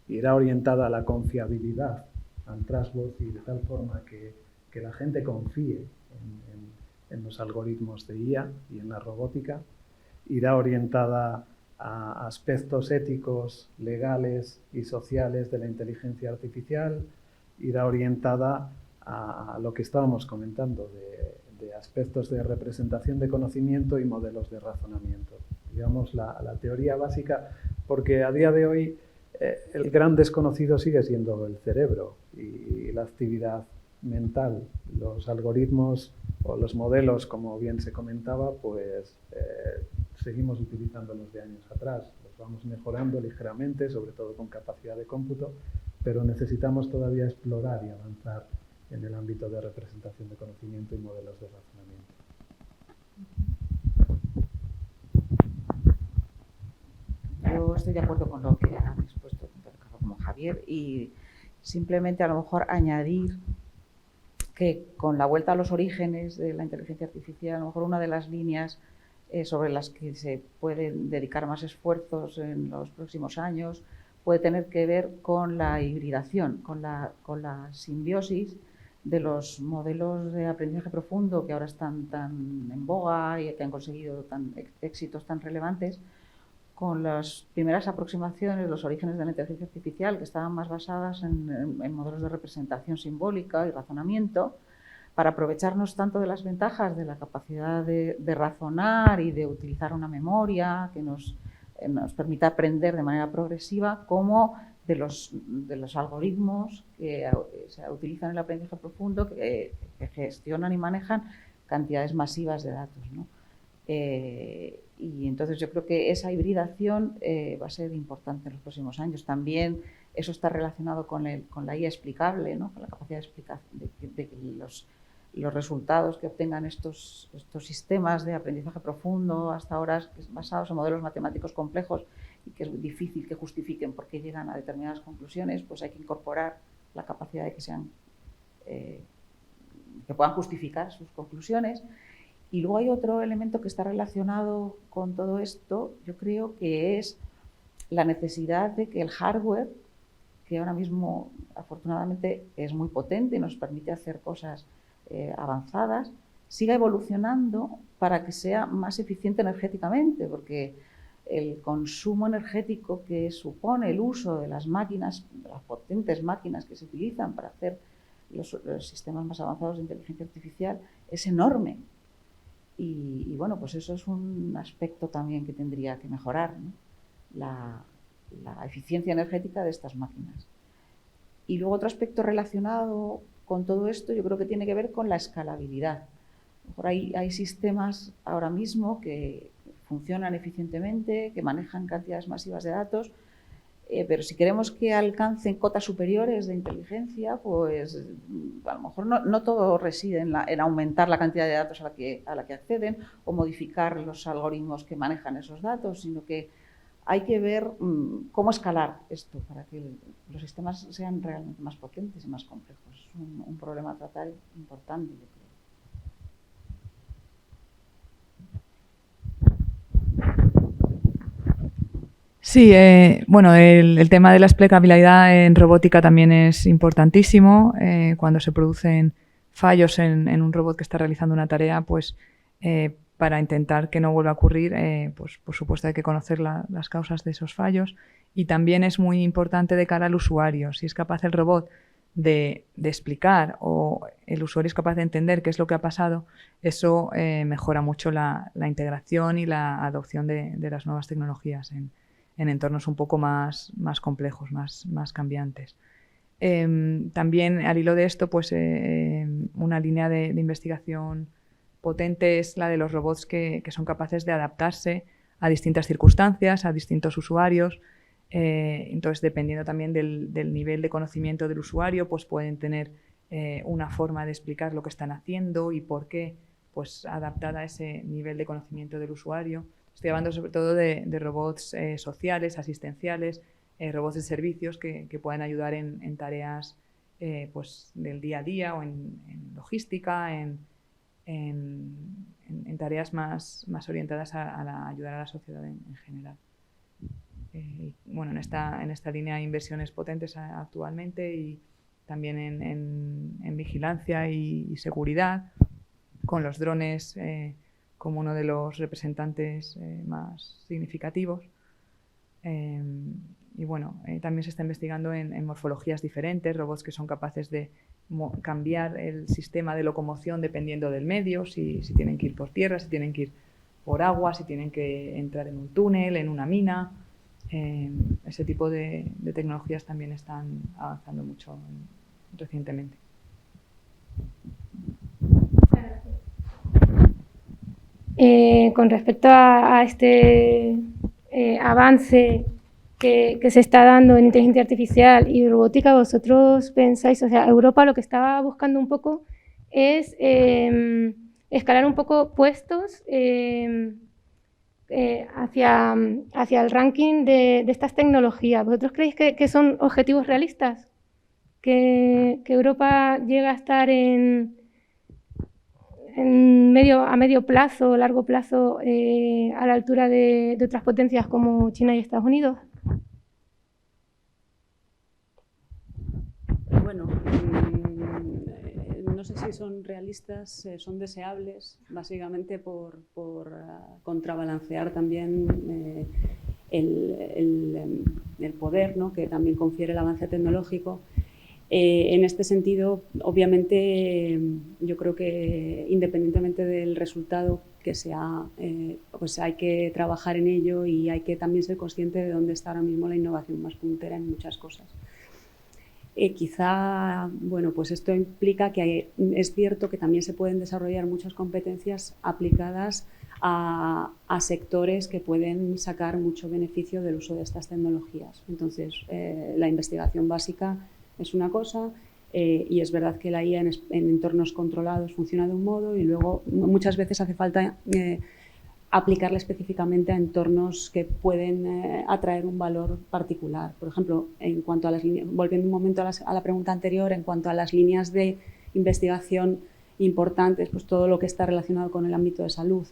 Irá orientada a la confiabilidad, al trustworthy, y de tal forma que la gente confíe en los algoritmos de IA y en la robótica. Irá orientada a aspectos éticos, legales y sociales de la inteligencia artificial. Irá orientada a lo que estábamos comentando de aspectos de representación de conocimiento y modelos de razonamiento. Digamos, la teoría básica, porque a día de hoy el gran desconocido sigue siendo el cerebro y la actividad mental. Los algoritmos o los modelos, como bien se comentaba, pues seguimos utilizándolos de años atrás. Los vamos mejorando ligeramente, sobre todo con capacidad de cómputo, pero necesitamos todavía explorar y avanzar en el ámbito de representación de conocimiento y modelos de razonamiento. Yo estoy de acuerdo con lo que han expuesto tanto Ricardo como Javier, y simplemente a lo mejor añadir que con la vuelta a los orígenes de la inteligencia artificial, a lo mejor una de las líneas sobre las que se pueden dedicar más esfuerzos en los próximos años puede tener que ver con la hibridación, con la simbiosis de los modelos de aprendizaje profundo que ahora están tan en boga y que han conseguido éxitos tan relevantes, con las primeras aproximaciones, los orígenes de la inteligencia artificial, que estaban más basadas en modelos de representación simbólica y razonamiento, para aprovecharnos tanto de las ventajas de la capacidad de razonar y de utilizar una memoria que nos permita aprender de manera progresiva, como de los algoritmos que se utilizan en el aprendizaje profundo, que gestionan y manejan cantidades masivas de datos, ¿no? Y entonces yo creo que esa hibridación va a ser importante en los próximos años. También eso está relacionado con la IA explicable, ¿no? Con la capacidad de explicar de que los resultados que obtengan estos sistemas de aprendizaje profundo hasta ahora basados en modelos matemáticos complejos y que es difícil que justifiquen por qué llegan a determinadas conclusiones, pues hay que incorporar la capacidad de que sean que puedan justificar sus conclusiones. Y luego hay otro elemento que está relacionado con todo esto, yo creo que es la necesidad de que el hardware, que ahora mismo afortunadamente es muy potente y nos permite hacer cosas avanzadas, siga evolucionando para que sea más eficiente energéticamente, porque el consumo energético que supone el uso de las máquinas, de las potentes máquinas que se utilizan para hacer los sistemas más avanzados de inteligencia artificial, es enorme. Y bueno, pues eso es un aspecto también que tendría que mejorar, ¿no? La eficiencia energética de estas máquinas. Y luego otro aspecto relacionado con todo esto, yo creo que tiene que ver con la escalabilidad. A lo mejor hay sistemas ahora mismo que funcionan eficientemente, que manejan cantidades masivas de datos, pero si queremos que alcancen cotas superiores de inteligencia, pues a lo mejor no todo reside en aumentar la cantidad de datos a la que acceden o modificar los algoritmos que manejan esos datos, sino que hay que ver cómo escalar esto para que los sistemas sean realmente más potentes y más complejos. Es un problema a tratar importante, yo creo. Sí, bueno, el tema de la explicabilidad en robótica también es importantísimo. Cuando se producen fallos en un robot que está realizando una tarea, pues para intentar que no vuelva a ocurrir, pues por supuesto hay que conocer las causas de esos fallos, y también es muy importante de cara al usuario. Si es capaz el robot de explicar o el usuario es capaz de entender qué es lo que ha pasado, eso mejora mucho la integración y la adopción de las nuevas tecnologías en entornos un poco más complejos, más cambiantes. También al hilo de esto, pues una línea de investigación potente es la de los robots que son capaces de adaptarse a distintas circunstancias, a distintos usuarios. Entonces, dependiendo también del nivel de conocimiento del usuario, pues pueden tener una forma de explicar lo que están haciendo y por qué, pues adaptada a ese nivel de conocimiento del usuario. Estoy hablando sobre todo de robots sociales, asistenciales, robots de servicios que pueden ayudar en tareas pues del día a día o en logística, en tareas más orientadas a ayudar a la sociedad en general. Bueno, en esta línea hay inversiones potentes actualmente, y también en vigilancia y seguridad, con los drones como uno de los representantes más significativos. Y bueno, también se está investigando en morfologías diferentes, robots que son capaces de cambiar el sistema de locomoción dependiendo del medio, si tienen que ir por tierra, si tienen que ir por agua, si tienen que entrar en un túnel, en una mina. Ese tipo de tecnologías también están avanzando mucho recientemente. Con respecto a este avance que se está dando en inteligencia artificial y robótica, vosotros pensáis, o sea, Europa lo que estaba buscando un poco es escalar un poco puestos hacia el ranking de estas tecnologías. ¿Vosotros creéis que son objetivos realistas? ¿Que Europa llega a estar a medio plazo, largo plazo, a la altura de otras potencias como China y Estados Unidos? Bueno, no sé si son realistas, son deseables, básicamente por contrabalancear también el poder, ¿no?, que también confiere el avance tecnológico. En este sentido, obviamente, yo creo que independientemente del resultado que sea, pues hay que trabajar en ello, y hay que también ser consciente de dónde está ahora mismo la innovación más puntera en muchas cosas. Quizá, bueno, pues esto implica que es cierto que también se pueden desarrollar muchas competencias aplicadas a sectores que pueden sacar mucho beneficio del uso de estas tecnologías. Entonces, la investigación básica es una cosa, y es verdad que la IA en entornos controlados funciona de un modo, y luego muchas veces hace falta aplicarla específicamente a entornos que pueden atraer un valor particular. Por ejemplo, en cuanto a las líneas, volviendo un momento a la pregunta anterior, en cuanto a las líneas de investigación importantes, pues todo lo que está relacionado con el ámbito de salud,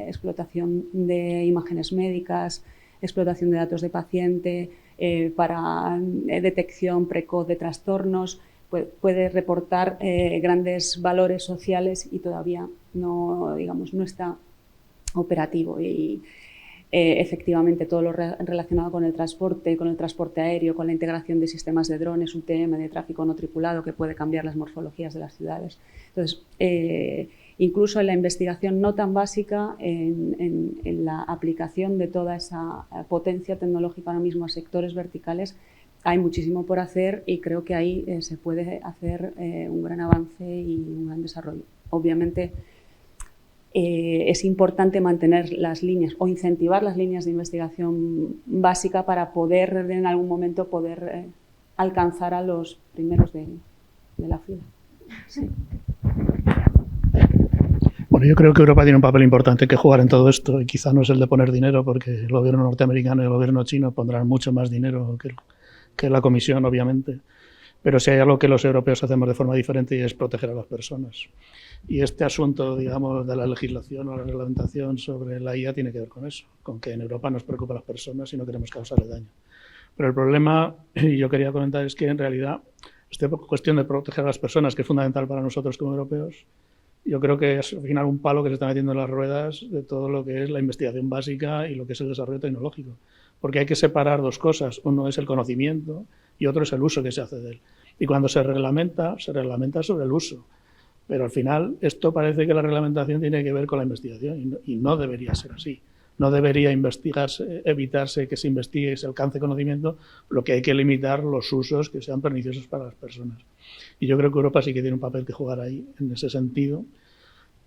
explotación de imágenes médicas, explotación de datos de paciente, para detección precoz de trastornos, puede reportar grandes valores sociales, y todavía no, digamos, no está operativo. Y efectivamente todo lo relacionado con el transporte aéreo, con la integración de sistemas de drones, UTM, de tráfico no tripulado, que puede cambiar las morfologías de las ciudades. Entonces, incluso en la investigación no tan básica, en la aplicación de toda esa potencia tecnológica ahora mismo a sectores verticales, hay muchísimo por hacer, y creo que ahí se puede hacer un gran avance y un gran desarrollo. Obviamente, es importante mantener las líneas o incentivar las líneas de investigación básica para poder en algún momento alcanzar a los primeros de la fila. Sí. Bueno, yo creo que Europa tiene un papel importante que jugar en todo esto, y quizá no es el de poner dinero, porque el gobierno norteamericano y el gobierno chino pondrán mucho más dinero que la Comisión, obviamente. Pero si hay algo que los europeos hacemos de forma diferente, y es proteger a las personas. Y este asunto, digamos, de la legislación o la reglamentación sobre la IA tiene que ver con eso, con que en Europa nos preocupan las personas y no queremos causarle daño. Pero el problema, y yo quería comentar, es que en realidad esta cuestión de proteger a las personas, que es fundamental para nosotros como europeos, yo creo que es al final un palo que se está metiendo en las ruedas de todo lo que es la investigación básica y lo que es el desarrollo tecnológico. Porque hay que separar dos cosas. Uno es el conocimiento y otro es el uso que se hace de él. Y cuando se reglamenta sobre el uso. Pero al final esto parece que la reglamentación tiene que ver con la investigación y no debería ser así. No debería evitarse que se investigue y se alcance conocimiento, lo que hay que limitar los usos que sean perniciosos para las personas. Y yo creo que Europa sí que tiene un papel que jugar ahí en ese sentido.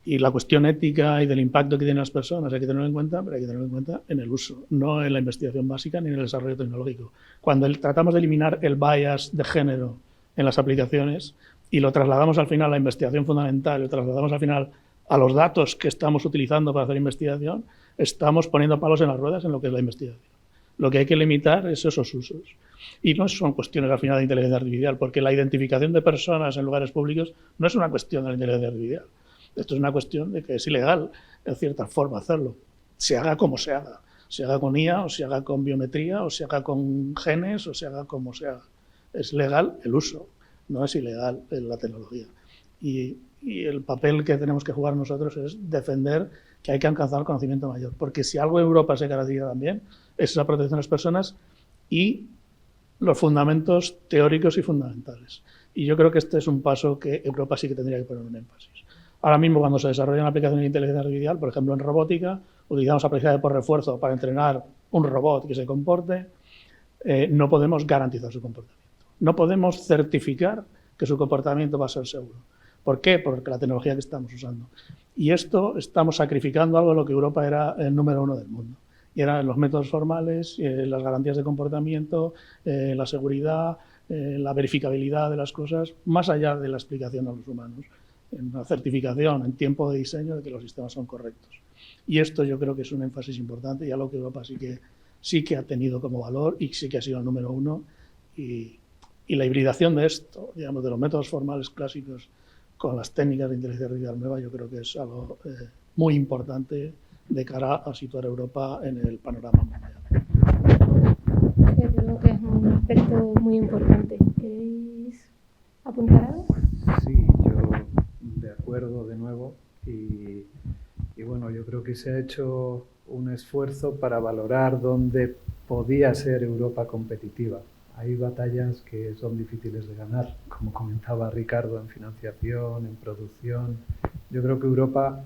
Y la cuestión ética y del impacto que tienen las personas hay que tenerlo en cuenta, pero hay que tenerlo en cuenta en el uso, no en la investigación básica ni en el desarrollo tecnológico. Cuando tratamos de eliminar el bias de género en las aplicaciones y lo trasladamos al final a la investigación fundamental, lo trasladamos al final a los datos que estamos utilizando para hacer investigación, estamos poniendo palos en las ruedas en lo que es la investigación. Lo que hay que limitar es esos usos. Y no son cuestiones al final de inteligencia artificial, porque la identificación de personas en lugares públicos no es una cuestión de la inteligencia artificial. Esto es una cuestión de que es ilegal, en cierta forma, hacerlo. Se haga como se haga. Se haga con IA, o se haga con biometría, o se haga con genes, o se haga como se haga. Es legal el uso, no es ilegal la tecnología. Y el papel que tenemos que jugar nosotros es defender que hay que alcanzar el conocimiento mayor. Porque si algo en Europa se caracteriza también, es la protección de las personas y los fundamentos teóricos y fundamentales. Y yo creo que este es un paso que Europa sí que tendría que poner un énfasis. Ahora mismo, cuando se desarrollan aplicaciones de inteligencia artificial, por ejemplo en robótica, utilizamos aprendizaje por refuerzo para entrenar un robot que se comporte, no podemos garantizar su comportamiento. No podemos certificar que su comportamiento va a ser seguro. ¿Por qué? Porque la tecnología que estamos usando. Y esto estamos sacrificando algo de lo que Europa era el número 1 del mundo. Y eran los métodos formales, las garantías de comportamiento, la seguridad, la verificabilidad de las cosas, más allá de la explicación a los humanos. En la certificación, en tiempo de diseño, de que los sistemas son correctos. Y esto yo creo que es un énfasis importante y algo que Europa sí que ha tenido como valor y sí que ha sido el número 1. Y la hibridación de esto, digamos, de los métodos formales clásicos con las técnicas de inteligencia artificial nueva, yo creo que es algo muy importante de cara a situar a Europa en el panorama mundial. Creo que es un aspecto muy importante. ¿Queréis apuntar algo? Sí, yo de acuerdo de nuevo y bueno, yo creo que se ha hecho un esfuerzo para valorar dónde podía ser Europa competitiva. Hay batallas que son difíciles de ganar, como comentaba Ricardo, en financiación, en producción. Yo creo que Europa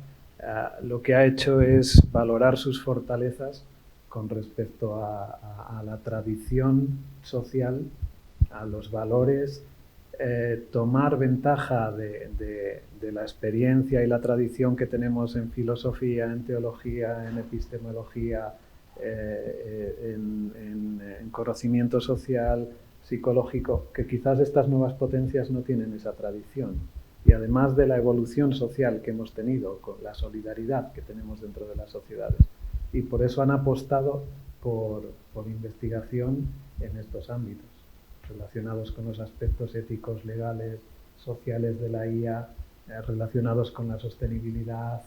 lo que ha hecho es valorar sus fortalezas con respecto a la tradición social, a los valores, tomar ventaja de la experiencia y la tradición que tenemos en filosofía, en teología, en epistemología, en conocimiento social, psicológico, que quizás estas nuevas potencias no tienen esa tradición. Y además de la evolución social que hemos tenido, con la solidaridad que tenemos dentro de las sociedades. Y por eso han apostado por investigación en estos ámbitos, relacionados con los aspectos éticos, legales, sociales de la IA, relacionados con la sostenibilidad.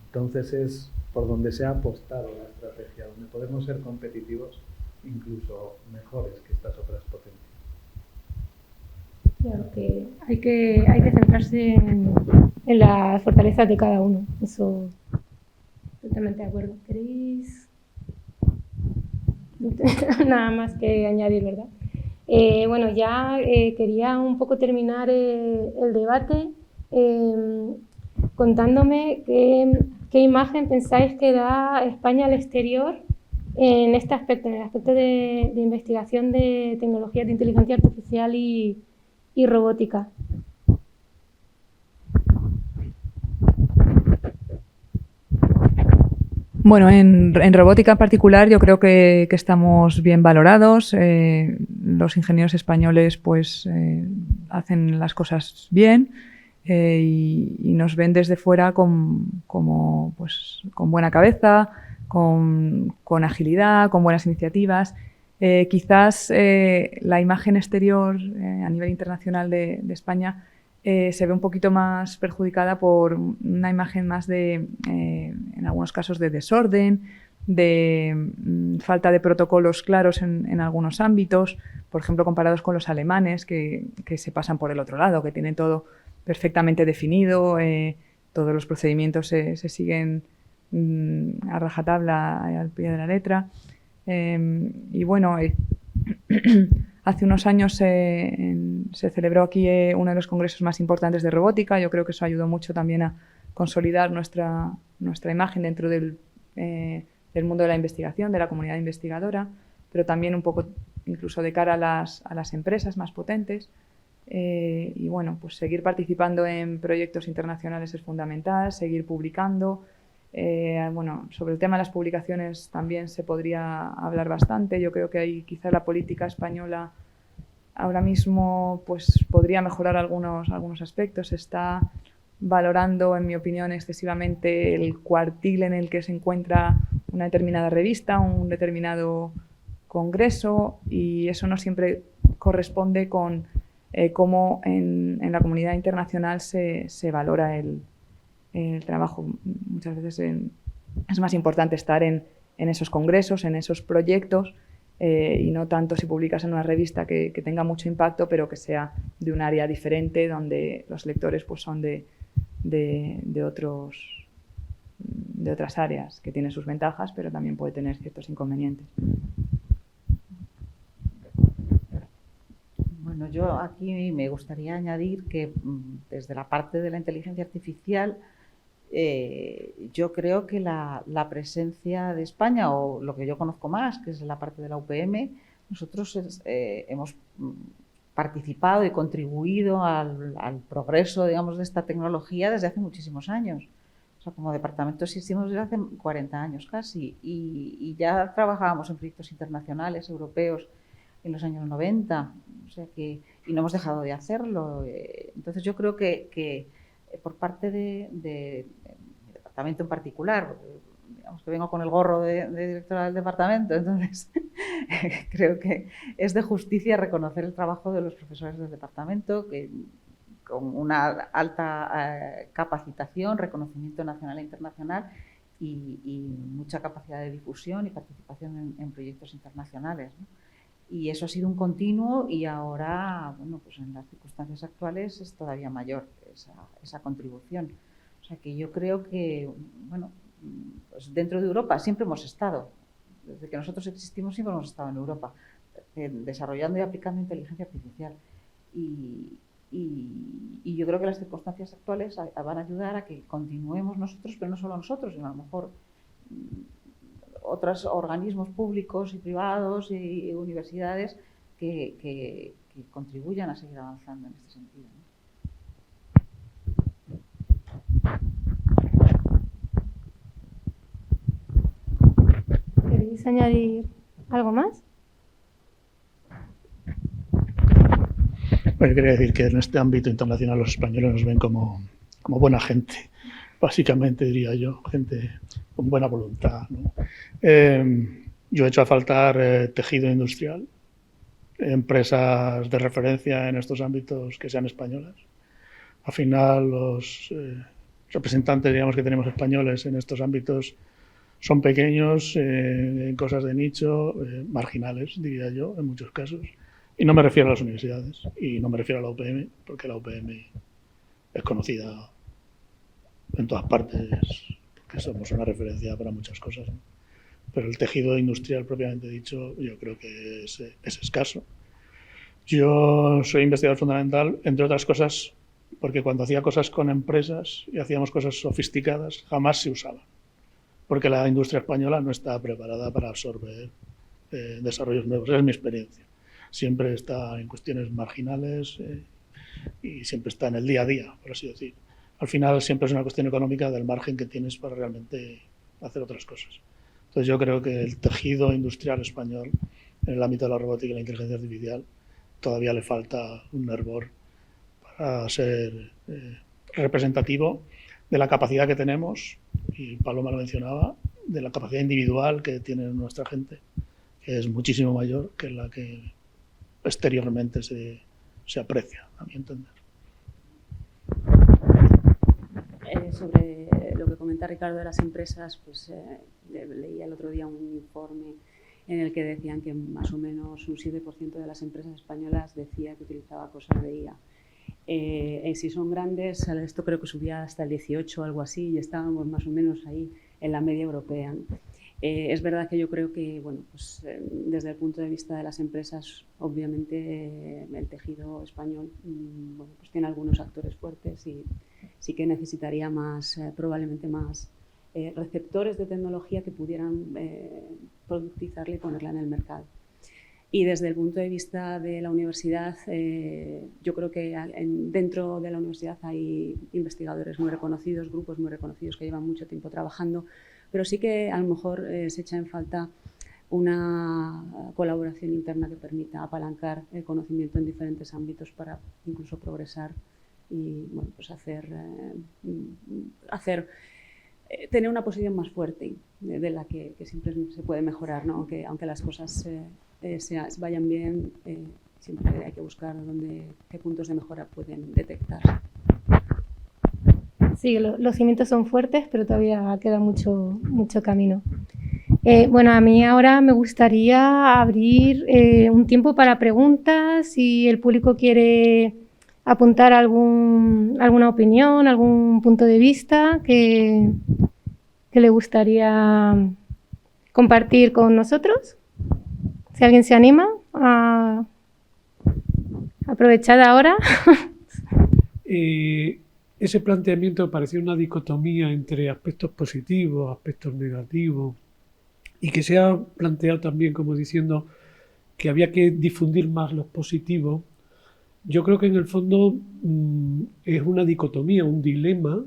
Entonces es por donde se ha apostado la estrategia, donde podemos ser competitivos, incluso mejores que estas otras potencias. Claro que hay que centrarse en las fortalezas de cada uno. Eso, totalmente de acuerdo. ¿Queréis? Nada más que añadir, ¿verdad? Bueno, ya quería un poco terminar el debate contándome qué imagen pensáis que da España al exterior en este aspecto, en el aspecto de investigación de tecnologías de inteligencia artificial y robótica. Bueno, en robótica en particular yo creo que estamos bien valorados. Los ingenieros españoles pues hacen las cosas bien y nos ven desde fuera con buena cabeza, con agilidad, con buenas iniciativas. Quizás la imagen exterior a nivel internacional de España se ve un poquito más perjudicada por una imagen más en algunos casos, de desorden, de falta de protocolos claros en algunos ámbitos, por ejemplo, comparados con los alemanes, que se pasan por el otro lado, que tienen todo perfectamente definido, todos los procedimientos se siguen a rajatabla, al pie de la letra. Y bueno, hace unos años se celebró aquí uno de los congresos más importantes de robótica. Yo creo que eso ayudó mucho también a consolidar nuestra imagen dentro del mundo de la investigación, de la comunidad investigadora, pero también un poco incluso de cara a las empresas más potentes. Y bueno, pues seguir participando en proyectos internacionales es fundamental, seguir publicando. Bueno, sobre el tema de las publicaciones también se podría hablar bastante. Yo creo que ahí quizá la política española ahora mismo pues podría mejorar algunos aspectos. Se está valorando, en mi opinión, excesivamente el cuartil en el que se encuentra una determinada revista, un determinado congreso, y eso no siempre corresponde con cómo en la comunidad internacional se valora el trabajo. Muchas veces es más importante estar en esos congresos, en esos proyectos, y no tanto si publicas en una revista que tenga mucho impacto, pero que sea de un área diferente, donde los lectores pues son de otras áreas, que tienen sus ventajas, pero también puede tener ciertos inconvenientes. Bueno, yo aquí me gustaría añadir que desde la parte de la inteligencia artificial, yo creo que la presencia de España, o lo que yo conozco más, que es la parte de la UPM, nosotros hemos participado y contribuido al progreso, digamos, de esta tecnología desde hace muchísimos años. O sea, como departamento existimos desde hace 40 años casi, y ya trabajábamos en proyectos internacionales, europeos, en los años 90, o sea y no hemos dejado de hacerlo. Entonces yo creo que por parte de mi departamento en particular, digamos que vengo con el gorro de directora del departamento, entonces creo que es de justicia reconocer el trabajo de los profesores del departamento, que con una alta capacitación, reconocimiento nacional e internacional, y mucha capacidad de difusión y participación en proyectos internacionales, ¿no? Y eso ha sido un continuo, y ahora, bueno, pues en las circunstancias actuales es todavía mayor esa contribución. O sea que yo creo que, bueno, pues dentro de Europa siempre hemos estado, desde que nosotros existimos siempre hemos estado en Europa, desarrollando y aplicando inteligencia artificial. Y yo creo que las circunstancias actuales van a ayudar a que continuemos nosotros, pero no solo nosotros, sino a lo mejor otros organismos públicos y privados y universidades que contribuyan a seguir avanzando en este sentido, ¿no? ¿Queréis añadir algo más? Bueno, yo quería decir que en este ámbito internacional los españoles nos ven como buena gente, básicamente, diría yo, gente con buena voluntad, ¿no? Yo he hecho a faltar tejido industrial, empresas de referencia en estos ámbitos que sean españolas. Al final, los representantes, digamos, que tenemos españoles en estos ámbitos son pequeños, en cosas de nicho, marginales, diría yo, en muchos casos. Y no me refiero a las universidades, y no me refiero a la UPM, porque la UPM es conocida en todas partes, que somos una referencia para muchas cosas, ¿no? Pero el tejido industrial propiamente dicho yo creo que es escaso. Yo soy investigador fundamental, entre otras cosas, porque cuando hacía cosas con empresas y hacíamos cosas sofisticadas, jamás se usaban, porque la industria española no está preparada para absorber desarrollos nuevos. Esa es mi experiencia. Siempre está en cuestiones marginales y siempre está en el día a día, por así decir. Al final siempre es una cuestión económica del margen que tienes para realmente hacer otras cosas. Entonces yo creo que el tejido industrial español en el ámbito de la robótica y la inteligencia artificial todavía le falta un hervor para ser representativo de la capacidad que tenemos, y Paloma lo mencionaba, de la capacidad individual que tiene nuestra gente, que es muchísimo mayor que la que exteriormente se aprecia, a mi entender. Sobre lo que comenta Ricardo de las empresas, pues leía el otro día un informe en el que decían que más o menos un 7% de las empresas españolas decía que utilizaba cosas de IA. Si son grandes, esto creo que subía hasta el 18 o algo así, y estábamos más o menos ahí en la media europea, ¿no? Es verdad que yo creo que, bueno, pues, desde el punto de vista de las empresas, obviamente el tejido español bueno, pues tiene algunos actores fuertes y sí que necesitaría más, probablemente más receptores de tecnología que pudieran productizarla y ponerla en el mercado. Y desde el punto de vista de la universidad, yo creo que dentro de la universidad hay investigadores muy reconocidos, grupos muy reconocidos que llevan mucho tiempo trabajando, pero sí que a lo mejor se echa en falta una colaboración interna que permita apalancar el conocimiento en diferentes ámbitos para incluso progresar y, bueno, pues tener una posición más fuerte de la que siempre se puede mejorar, ¿no? Aunque las cosas vayan bien, siempre hay que buscar qué puntos de mejora pueden detectar. Sí, los cimientos son fuertes, pero todavía queda mucho camino. Bueno, a mí ahora me gustaría abrir un tiempo para preguntas. Si el público quiere apuntar alguna opinión, algún punto de vista que le gustaría compartir con nosotros. Si alguien se anima a aprovechar ahora. Ese planteamiento parecía una dicotomía entre aspectos positivos, aspectos negativos, y que se ha planteado también como diciendo que había que difundir más los positivos. Yo creo que en el fondo es una dicotomía, un dilema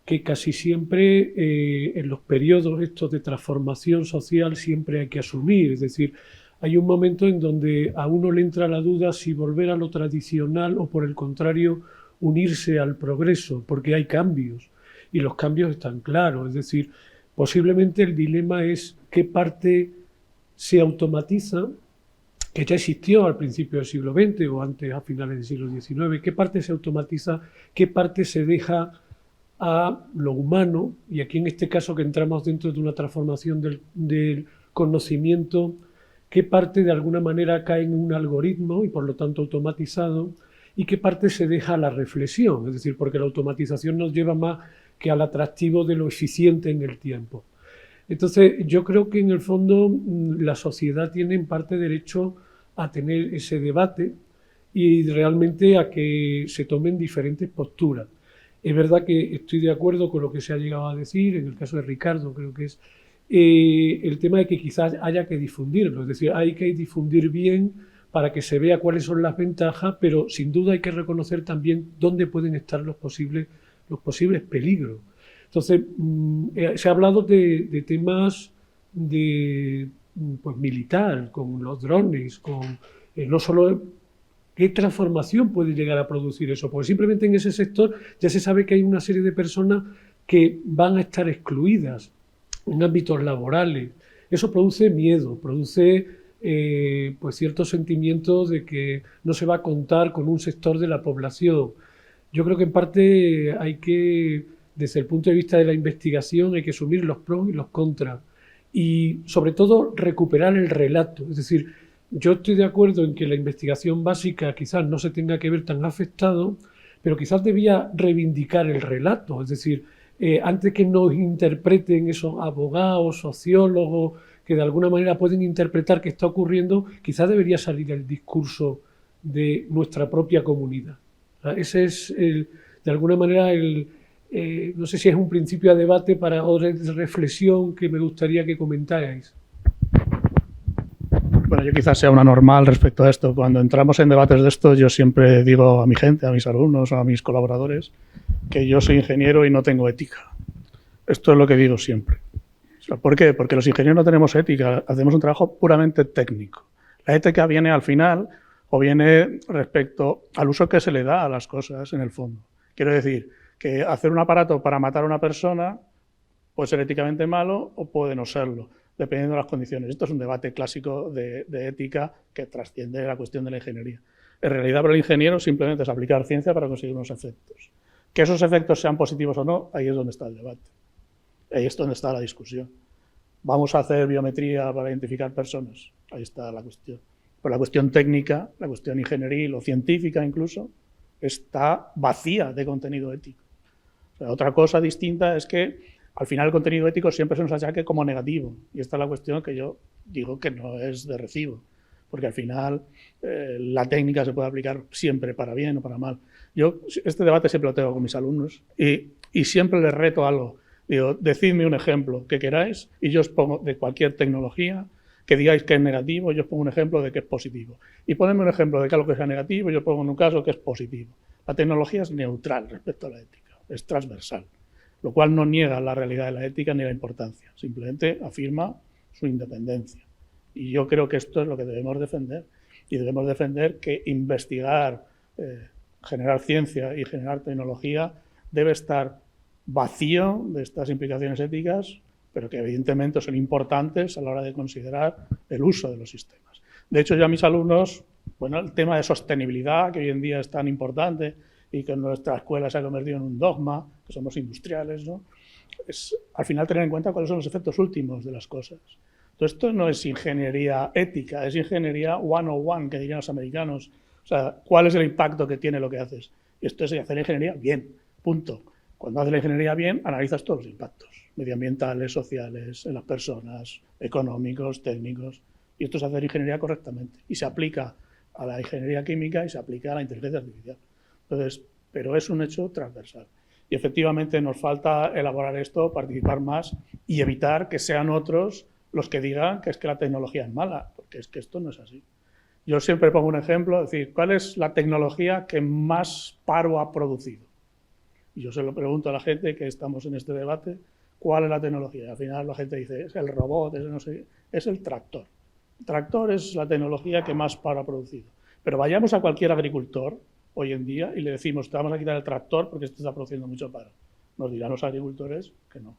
que casi siempre en los periodos estos de transformación social siempre hay que asumir. Es decir, hay un momento en donde a uno le entra la duda si volver a lo tradicional o por el contrario unirse al progreso, porque hay cambios y los cambios están claros. Es decir, posiblemente el dilema es qué parte se automatiza, que ya existió al principio del siglo XX o antes a finales del siglo XIX, qué parte se automatiza, qué parte se deja a lo humano, y aquí en este caso que entramos dentro de una transformación del conocimiento, qué parte de alguna manera cae en un algoritmo y por lo tanto automatizado, y qué parte se deja a la reflexión, es decir, porque la automatización nos lleva más que al atractivo de lo eficiente en el tiempo. Entonces, yo creo que en el fondo la sociedad tiene en parte derecho a tener ese debate y realmente a que se tomen diferentes posturas. Es verdad que estoy de acuerdo con lo que se ha llegado a decir, en el caso de Ricardo creo que es el tema de que quizás haya que difundirlo, es decir, hay que difundir bien para que se vea cuáles son las ventajas, pero sin duda hay que reconocer también dónde pueden estar los posibles peligros. Entonces, se ha hablado de temas pues, militar, con los drones, con no solo qué transformación puede llegar a producir eso, porque simplemente en ese sector ya se sabe que hay una serie de personas que van a estar excluidas en ámbitos laborales. Eso produce miedo, produce pues ciertos sentimientos de que no se va a contar con un sector de la población. Yo creo que en parte hay que, desde el punto de vista de la investigación, hay que asumir los pros y los contras y sobre todo recuperar el relato. Es decir, yo estoy de acuerdo en que la investigación básica quizás no se tenga que ver tan afectado, pero quizás debía reivindicar el relato. Es decir, antes que nos interpreten esos abogados, sociólogos, que de alguna manera pueden interpretar qué está ocurriendo, quizás debería salir el discurso de nuestra propia comunidad. Ese es, de alguna manera, no sé si es un principio a debate para otra reflexión que me gustaría que comentarais. Bueno, yo quizás sea una normal respecto a esto. Cuando entramos en debates de esto, yo siempre digo a mi gente, a mis alumnos, a mis colaboradores, que yo soy ingeniero y no tengo ética. Esto es lo que digo siempre. ¿Por qué? Porque los ingenieros no tenemos ética, hacemos un trabajo puramente técnico. La ética viene al final o viene respecto al uso que se le da a las cosas en el fondo. Quiero decir que hacer un aparato para matar a una persona puede ser éticamente malo o puede no serlo, dependiendo de las condiciones. Esto es un debate clásico de ética que trasciende la cuestión de la ingeniería. En realidad, para el ingeniero simplemente es aplicar ciencia para conseguir unos efectos. Que esos efectos sean positivos o no, ahí es donde está el debate. Ahí es donde está la discusión. ¿Vamos a hacer biometría para identificar personas? Ahí está la cuestión. Pero la cuestión técnica, la cuestión ingenieril o científica incluso, está vacía de contenido ético. O sea, otra cosa distinta es que al final el contenido ético siempre se nos achaque como negativo, y esta es la cuestión que yo digo que no es de recibo, porque al final la técnica se puede aplicar siempre para bien o para mal. Yo este debate siempre lo tengo con mis alumnos y siempre les reto algo. Digo, decidme un ejemplo que queráis y yo os pongo de cualquier tecnología que digáis que es negativo, yo os pongo un ejemplo de que es positivo. Y ponedme un ejemplo de que algo que sea negativo, yo os pongo en un caso que es positivo. La tecnología es neutral respecto a la ética, es transversal, lo cual no niega la realidad de la ética ni la importancia, simplemente afirma su independencia. Y yo creo que esto es lo que debemos defender. Y debemos defender que investigar, generar ciencia y generar tecnología debe estar vacío de estas implicaciones éticas, pero que evidentemente son importantes a la hora de considerar el uso de los sistemas. De hecho, yo a mis alumnos, bueno, el tema de sostenibilidad, que hoy en día es tan importante y que en nuestra escuela se ha convertido en un dogma, que somos industriales, ¿no? Es al final tener en cuenta cuáles son los efectos últimos de las cosas. Entonces, esto no es ingeniería ética, es ingeniería 101, que dirían los americanos. O sea, ¿cuál es el impacto que tiene lo que haces? Y esto es hacer ingeniería bien, punto. Cuando haces la ingeniería bien, analizas todos los impactos medioambientales, sociales, en las personas, económicos, técnicos. Y esto es hacer ingeniería correctamente. Y se aplica a la ingeniería química y se aplica a la inteligencia artificial. Entonces, pero es un hecho transversal. Y efectivamente nos falta elaborar esto, participar más y evitar que sean otros los que digan que es que la tecnología es mala, porque es que esto no es así. Yo siempre pongo un ejemplo, es decir, ¿cuál es la tecnología que más paro ha producido? Y yo se lo pregunto a la gente que estamos en este debate, ¿cuál es la tecnología? Y al final la gente dice, es el robot, es, no sé, es el tractor. El tractor es la tecnología que más paro ha producido. Pero vayamos a cualquier agricultor hoy en día y le decimos, te vamos a quitar el tractor porque esto está produciendo mucho paro. Nos dirán los agricultores que no.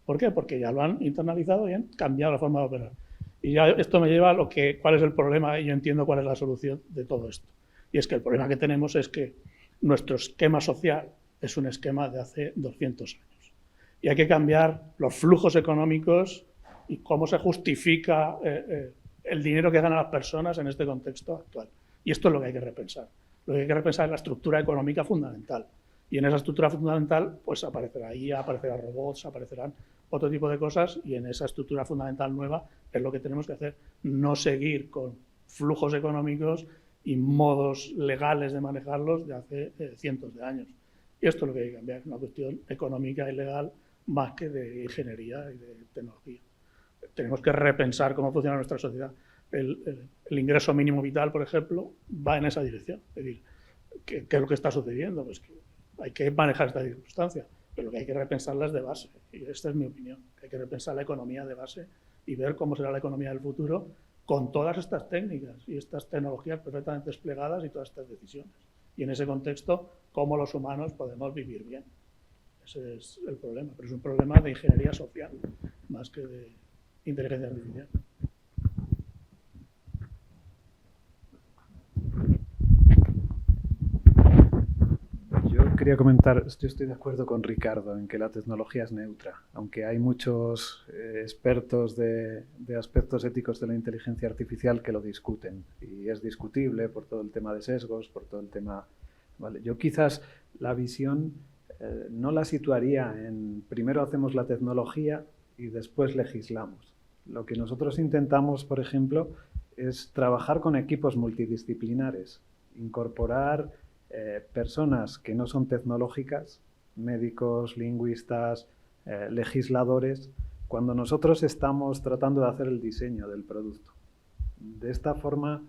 ¿Por qué? Porque ya lo han internalizado y han cambiado la forma de operar. Y ya esto me lleva a cuál es el problema, y yo entiendo cuál es la solución de todo esto. Y es que el problema que tenemos es que nuestro esquema social es un esquema de hace 200 años. Y hay que cambiar los flujos económicos y cómo se justifica el dinero que ganan las personas en este contexto actual. Y esto es lo que hay que repensar. Lo que hay que repensar es la estructura económica fundamental. Y en esa estructura fundamental pues aparecerá IA, aparecerán robots, aparecerán otro tipo de cosas, y en esa estructura fundamental nueva es lo que tenemos que hacer, no seguir con flujos económicos y modos legales de manejarlos de hace cientos de años. Y esto es lo que hay que cambiar, una cuestión económica y legal más que de ingeniería y de tecnología. Tenemos que repensar cómo funciona nuestra sociedad. El ingreso mínimo vital, por ejemplo, va en esa dirección. Es decir, ¿qué es lo que está sucediendo? Pues que hay que manejar esta circunstancia, pero lo que hay que repensarla es de base. Y esta es mi opinión. Hay que repensar la economía de base y ver cómo será la economía del futuro con todas estas técnicas y estas tecnologías perfectamente desplegadas y todas estas decisiones. Y en ese contexto, cómo los humanos podemos vivir bien. Ese es el problema, pero es un problema de ingeniería social, más que de inteligencia artificial. Yo quería comentar, yo estoy de acuerdo con Ricardo en que la tecnología es neutra, aunque hay muchos expertos de aspectos éticos de la inteligencia artificial que lo discuten, y es discutible por todo el tema de sesgos, por todo el tema... Vale. Yo quizás la visión no la situaría en primero hacemos la tecnología y después legislamos. Lo que nosotros intentamos, por ejemplo, es trabajar con equipos multidisciplinares, incorporar personas que no son tecnológicas, médicos, lingüistas, legisladores, cuando nosotros estamos tratando de hacer el diseño del producto. De esta forma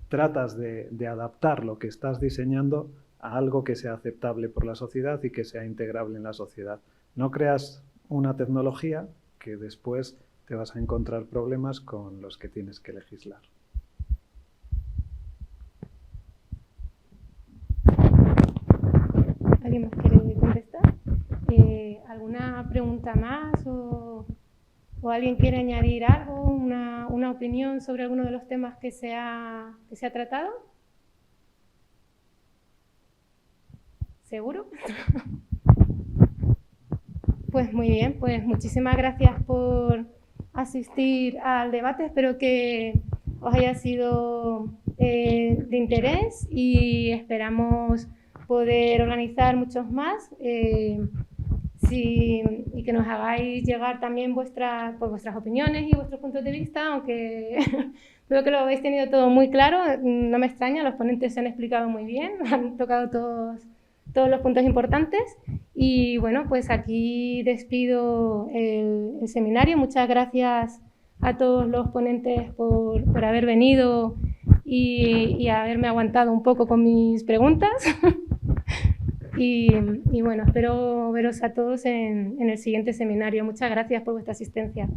tratas de adaptar lo que estás diseñando a algo que sea aceptable por la sociedad y que sea integrable en la sociedad. No creas una tecnología que después te vas a encontrar problemas con los que tienes que legislar. ¿Alguien más quiere contestar? ¿Alguna pregunta más o alguien quiere añadir algo, una opinión sobre alguno de los temas que se ha tratado? ¿Seguro? Pues muy bien, pues muchísimas gracias por asistir al debate. Espero que os haya sido de interés y esperamos poder organizar muchos más y que nos hagáis llegar también vuestras opiniones y vuestros puntos de vista, aunque veo que lo habéis tenido todo muy claro, no me extraña, los ponentes se han explicado muy bien, han tocado todos los puntos importantes y bueno, pues aquí despido el seminario. Muchas gracias a todos los ponentes por haber venido y haberme aguantado un poco con mis preguntas. Y bueno, espero veros a todos en el siguiente seminario. Muchas gracias por vuestra asistencia.